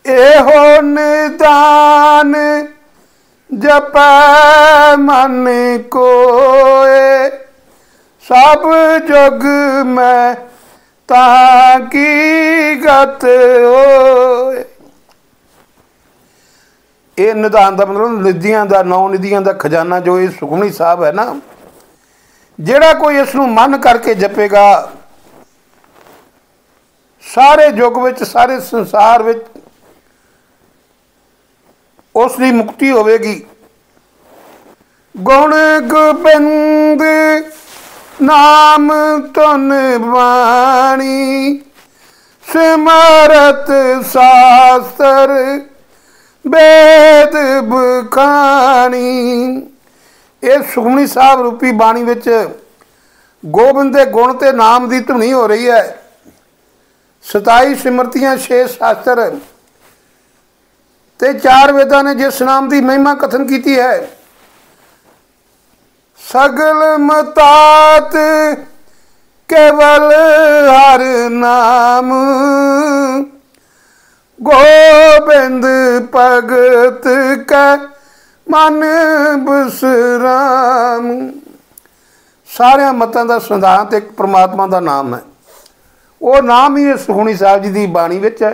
ਇਹੋ ਨਿਦਾਨ ਜਪੈ ਮਨ ਕੋਏ ਸਭ ਜੁਗ ਮੈਂ ਤਾਂ ਕੀ ਗਤ ਹੋਏ। ਇਹ ਨਿਦਾਨ ਦਾ ਮਤਲਬ ਨਿਧੀਆਂ ਦਾ, 9 ਨਿਧੀਆਂ ਦਾ ਖਜ਼ਾਨਾ ਜੋ ਇਹ ਸੁਖਮਨੀ ਸਾਹਿਬ ਹੈ ਨਾ, ਜਿਹੜਾ ਕੋਈ ਇਸ ਨੂੰ ਮੰਨ ਕਰਕੇ ਜਪੇਗਾ, ਸਾਰੇ ਯੁੱਗ ਵਿੱਚ, ਸਾਰੇ ਸੰਸਾਰ ਵਿੱਚ ਉਸ ਦੀ ਮੁਕਤੀ ਹੋਵੇਗੀ। ਗੁਣ ਗੋਬਿੰਦ ਨਾਮ ਧੁਨ ਬਾਣੀ ਸਿਮਰਤ ਸ਼ਾਸਤਰ ਵੇਦ ਬਖਾਣੀ। ਇਹ ਸੁਖਮਨੀ ਸਾਹਿਬ ਰੂਪੀ ਬਾਣੀ ਵਿੱਚ ਗੋਬਿੰਦ ਦੇ ਗੁਣ ਤੇ ਨਾਮ ਦੀ ਧੁਨੀ ਹੋ ਰਹੀ ਹੈ। 27 ਸਿਮਰਤੀਆਂ, 6 ਸ਼ਾਸਤਰ ਤੇ 4 ਵੇਦਾਂ ਨੇ ਜਿਸ ਨਾਮ ਦੀ ਮਹਿਮਾ ਕਥਨ ਕੀਤੀ ਹੈ। ਸਗਲ ਮਤਾਤ ਕੇਵਲ ਹਰ ਨਾਮ गोबिंद भगत कै मन बिसराम। सारिया मतां दा सिद्धांत एक परमात्मा का नाम है। वो नाम ही सुखमनी साहिब जी की बाणी विच है।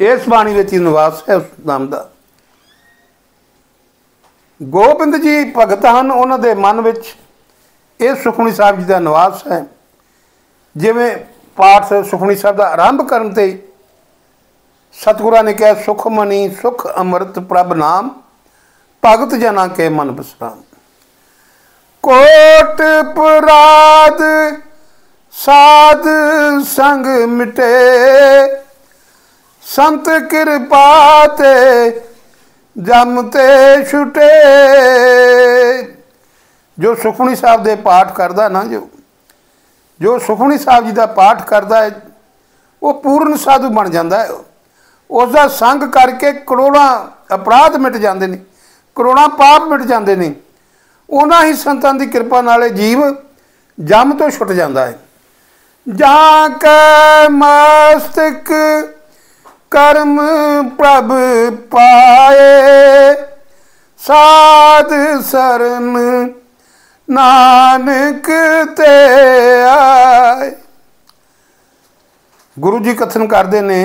इस बाणी विच ही निवास है उस नाम का। गोबिंद जी भगत हैं, उन्होंने मन विच ये सुखमनी साहिब जी का निवास है। जिवें पाठ सुखमनी साहिब का आरंभ करन ते सतगुरां ने कहा, सुखमनी सुख अमृत प्रभ नाम, भगत जना के मन विश्राम। कोट पुराद साध संग मिटे, संत कृपा ते जमते छुटे। जो सुखमनी साहिब दे पाठ करदा ना, जो सुखमनी साहिब जी का पाठ करता है, वो पूर्ण साधु बन जाता है। उसका संग करके करोड़ों अपराध मिट जाते हैं, करोड़ों पाप मिट जाते हैं। उन्होंने ही संतां की कृपा नाल जीव जम तो छुट जाता है। जहाँ कै मस्तक कर्म प्रभ पाए, साध सरन नानक ते आए। गुरु जी कथन करते ने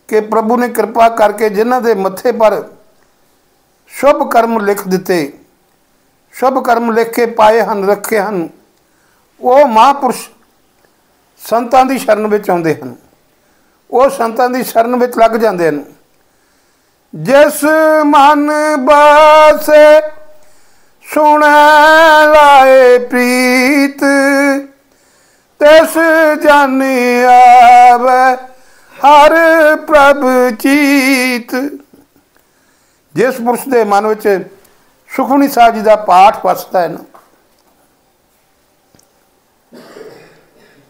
कि प्रभु ने कृपा करके जिन्हां दे मत्थे पर शुभ कर्म लिख दिते, शुभ कर्म लिख के पाए हन, रखे हन, वो महापुरुष संतां दी शरण विच आउंदे हन, वो संतां दी शरण विच लग जांदे हन। जिस मन बासे सुन लाए प्रीत, तिस जन आवे हर प्रभ चीत। जिस पुरुष के मन में सुखमनी साहिब जी का पाठ वसदा है ना,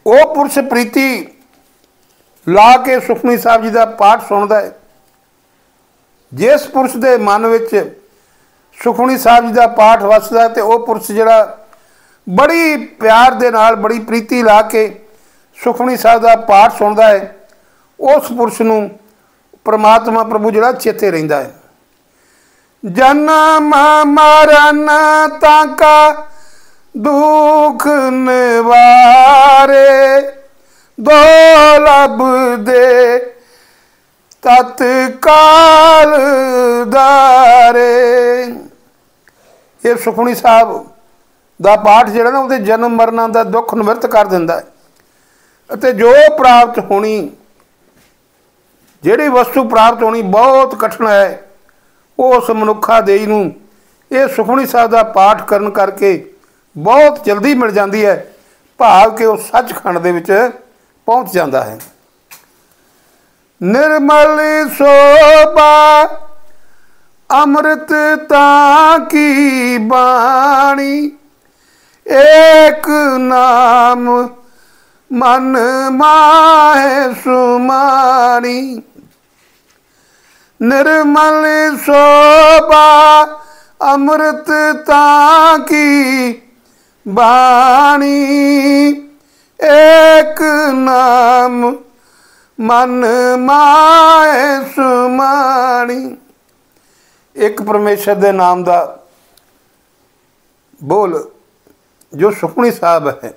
वो पुरुष प्रीति ला के सुखमनी साहिब जी का पाठ सुनता है। जिस पुरुष के मन में सुखमनी साहिब जी का पाठ वसदा है, तो वह पुरुष जिहड़ा बड़ी प्यार दे नाल, बड़ी प्रीति ला के सुखमनी साहिब का पाठ सुनता है, उस पुरुष नूं परमात्मा प्रभु जिहड़ा चेते रहिंदा है। जन्म मरण ताका दुख निवारे, दुर्लभ दे तत्काल दारे। ये सुखमनी साहिब का पाठ जिहड़ा ना, उहदे जन्म मरना का दुख निवृत्त कर दिंदा है। ते जो प्राप्त होनी, जिहड़ी वस्तु प्राप्त होनी बहुत कठिन है, वो उस मनुखा देई नूं ये सुखमनी साहिब का पाठ करन करके बहुत जल्दी मिल जाती है, भाव के उस सचखंड दे विच पहुँच जाता है। निर्मल शोभा अमृत की बाणी, एक नाम मन माहे सुमानी। निर्मल शोभा अमृत की बाणी, एक नाम मन माहे सुमानी। एक परमेश्वर के नाम का बोल जो सुखमनी साहिब है,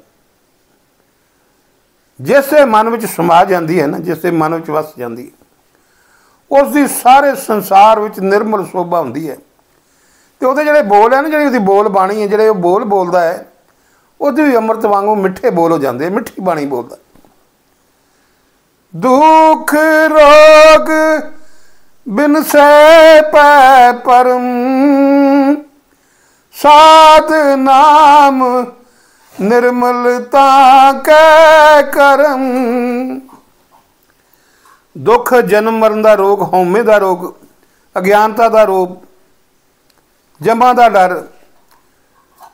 जिससे मन में समा जाती है ना, जिससे मन में वस जाती है, उसकी सारे संसार में निर्मल शोभा होंदी है। तो वो जोड़े बोल है ना, जी बोल बाणी है, जोड़े बोल बोलता है, वो भी अमृत वांगू मिठे बोल हो जाते, मिठी बाणी बोलता। दुख रोग बिन से पै परम, साध नाम निर्मलता कै करम। दुख जन्म मरण का रोग, हौमे का रोग, अज्ञानता का रोग, जमा का डर,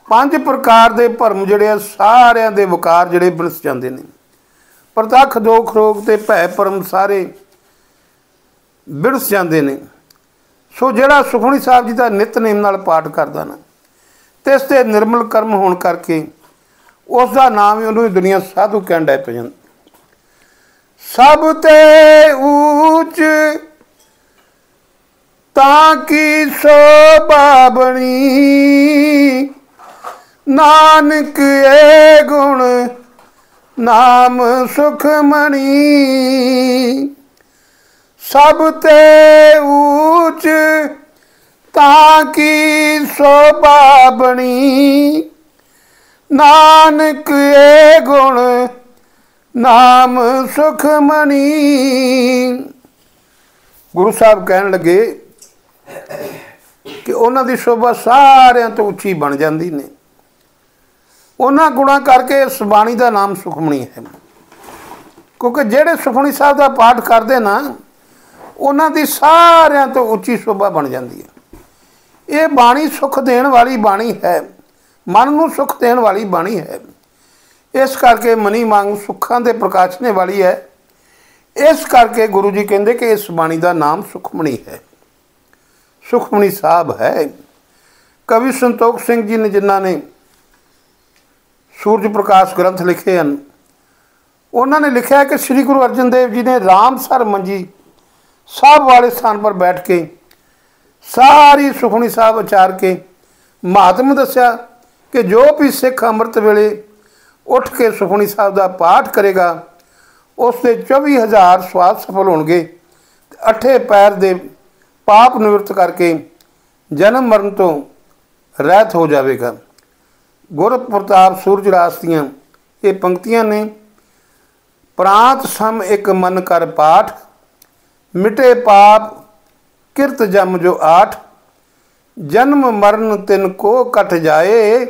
5 प्रकार के भरम जिहड़े सारिया के विकार जिहड़े बिनस जाते हैं। प्रतख दुख रोग ते भै परम सारे बिनस जाते हैं। सो जिहड़ा सुखमनी साहिब जी का नितनेम नाल पाठ करदा ना, ते इस ते निर्मल कर्म होने करके उसका नाम ही उन्होंने दुनिया साधु कहन लग पै जांदी। सब ते ऊच ताकि शोभा बनी, नानक ए गुण नाम सुखमणि। सब ते ऊच ताकि शोभा बनी, नानक ए गुण नाम सुखमणि। गुरु साहब कहन लगे कि उन्हां दी शोभा सारियां तो उच्ची बन जाती ने, उन्हां गुणां करके इस बाणी का नाम सुखमणी है। क्योंकि जेड़े सुखमणी साहब का पाठ करते ना, उन्हां दी सारियां तो उच्ची शोभा बन जाती है। ये बाणी सुख देण वाली बाणी है, मन नूं सुख देण वाली बाणी है। इस करके मनी मांग सुखां दे प्रकाशने वाली है। इस करके गुरु जी कहते कि इस बाणी का नाम सुखमणी है, सुखमणी साहब है। कवि संतोख सिंह जी ने जिन्हों ने सूरज प्रकाश ग्रंथ लिखे हैं, उन्होंने लिखा है कि श्री गुरु अर्जन देव जी ने रामसर मंजी साहब वाले स्थान पर बैठ के सारी सुखमणी साहब उचार के महात्म दस्या कि जो भी सिख अमृत वेले उठ के सुखमणी साहब का पाठ करेगा उसके 24,000 स्वाद सफल होंगे, 8 पैर दे पाप निवृत्त करके जन्म मरण तो रहत हो जाएगा। गुर प्रताप सूरजरास दियाँ ये पंक्तियां ने, प्रांत सम एक मन कर पाठ, मिटे पाप किरत जम जो आठ, जन्म मरण तिन को कट जाए,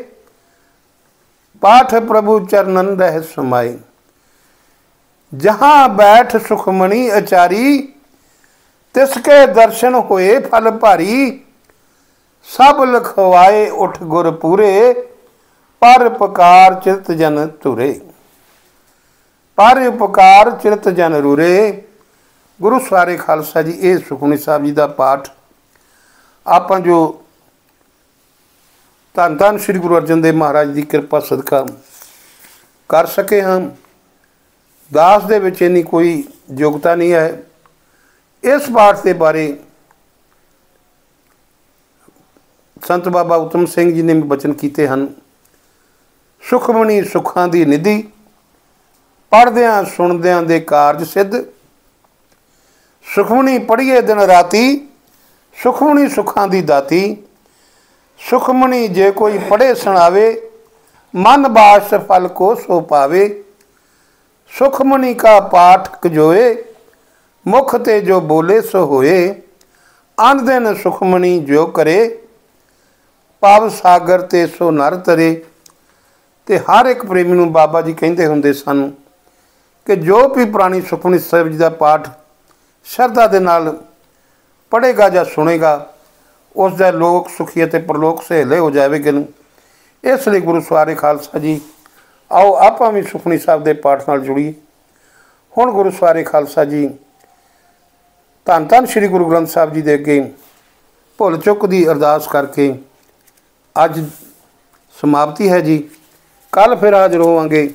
पाठ प्रभु चरणन रह समाए। जहाँ बैठ सुखमणि अचारी, तिसके दर्शन होए फल भारी, सब लखवाए उठ गुर पूरे, पर उपकार चिरत जन तुरे। पर उपकार चिरत जन रूरे। गुरु सवारे खालसा जी, ये सुखमणी साहब जी का पाठ आप जो धन धन श्री गुरु अर्जन देव महाराज की कृपा सदका कर सके हाँ। दास दे विच इन्नी कोई योग्यता नहीं है। इस पाठ के बारे संत बाबा उत्तम सिंह जी ने वचन किए हैं, सुखमणी सुखां दी निधि, पढ़द्या सुनद्या दे कारज सिद्ध, सुखमणी पढ़िए दिन राती, सुखमणी सुखां दी दाती, सुखमणी जे कोई पढ़े सुनावे, मन बास फल को सो पावे, सुखमणी का पाठ कजोए, मुख ते जो बोले सो होए, अन दिन सुखमणी जो करे, पाव सागर ते सो नर तरे। ते हर एक प्रेमी नूं बाबा जी कहते हुंदे सन कि जो भी पुरानी सुखमणी साहिब जी का पाठ श्रद्धा दे नाल पढ़ेगा या सुनेगा, उसका लोक सुखी ते परलोक सहेले हो जाएगा। इसलिए गुरु सवारे खालसा जी, आओ आप भी सुखमणी साहब के पाठ नाल जुड़िए। हुण गुरु सवारे खालसा जी धन धन श्री गुरु ग्रंथ साहब जी दे अगे भुल चुक की अरदास करके अज समाप्ति है जी। कल फिर हाजिर होवांगे।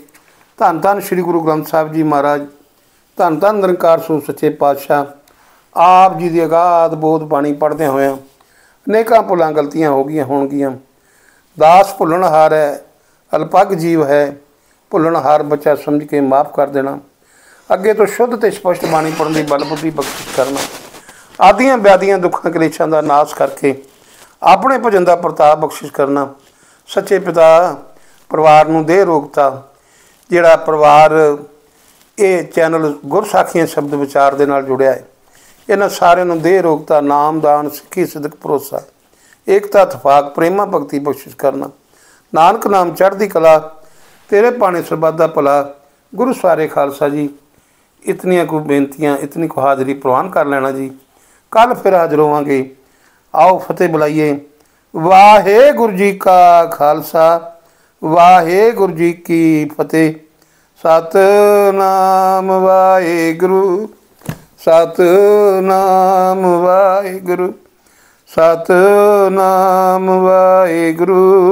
धन धन श्री गुरु ग्रंथ साहब जी महाराज, धन धन निरंकार सूर सच्चे पातशाह आप जी की अगाध बोध बाणी पढ़दे होए अनेकां भुलां गलतियां हो गई होणगियां। दास भुलणहार है, अल्पग जीव है, भुलणहार बच्चा समझ के माफ़ कर देना। अगे तो शुद्ध ते स्पष्ट बाणी पढ़न दी बल बुद्धि बख्शिश करना। आदियां व्याधियां दुखां कलेशां दा नाश करके अपने भजन का प्रताप बख्शिश करना। सच्चे पिता परिवार नूं दे रोगता, जिहड़ा परिवार ये चैनल गुरसाखियां शब्द विचार दे नाल जुड़िया है, इन्हां सारिआं नूं दे रोगता, नाम दान सिੱਖੀ सिदक भरोसा एकता इतफाक प्रेमा भगती बख्शिश करना। नानक नाम चढ़दी कला, तेरे पाने सरबत दा भला। गुरु सवारे खालसा जी, इतनियां को बेनतियां, इतनी को हाज़री प्रवान कर लेना जी। कल फिर हाजिर होवांगे। आओ फतेह बुलाइए। वाहेगुरु जी का खालसा, वाहेगुरु जी की फतेह। सतनाम वाहेगुरु, सतनाम वाहेगुरु, सतनाम वाहेगुरु।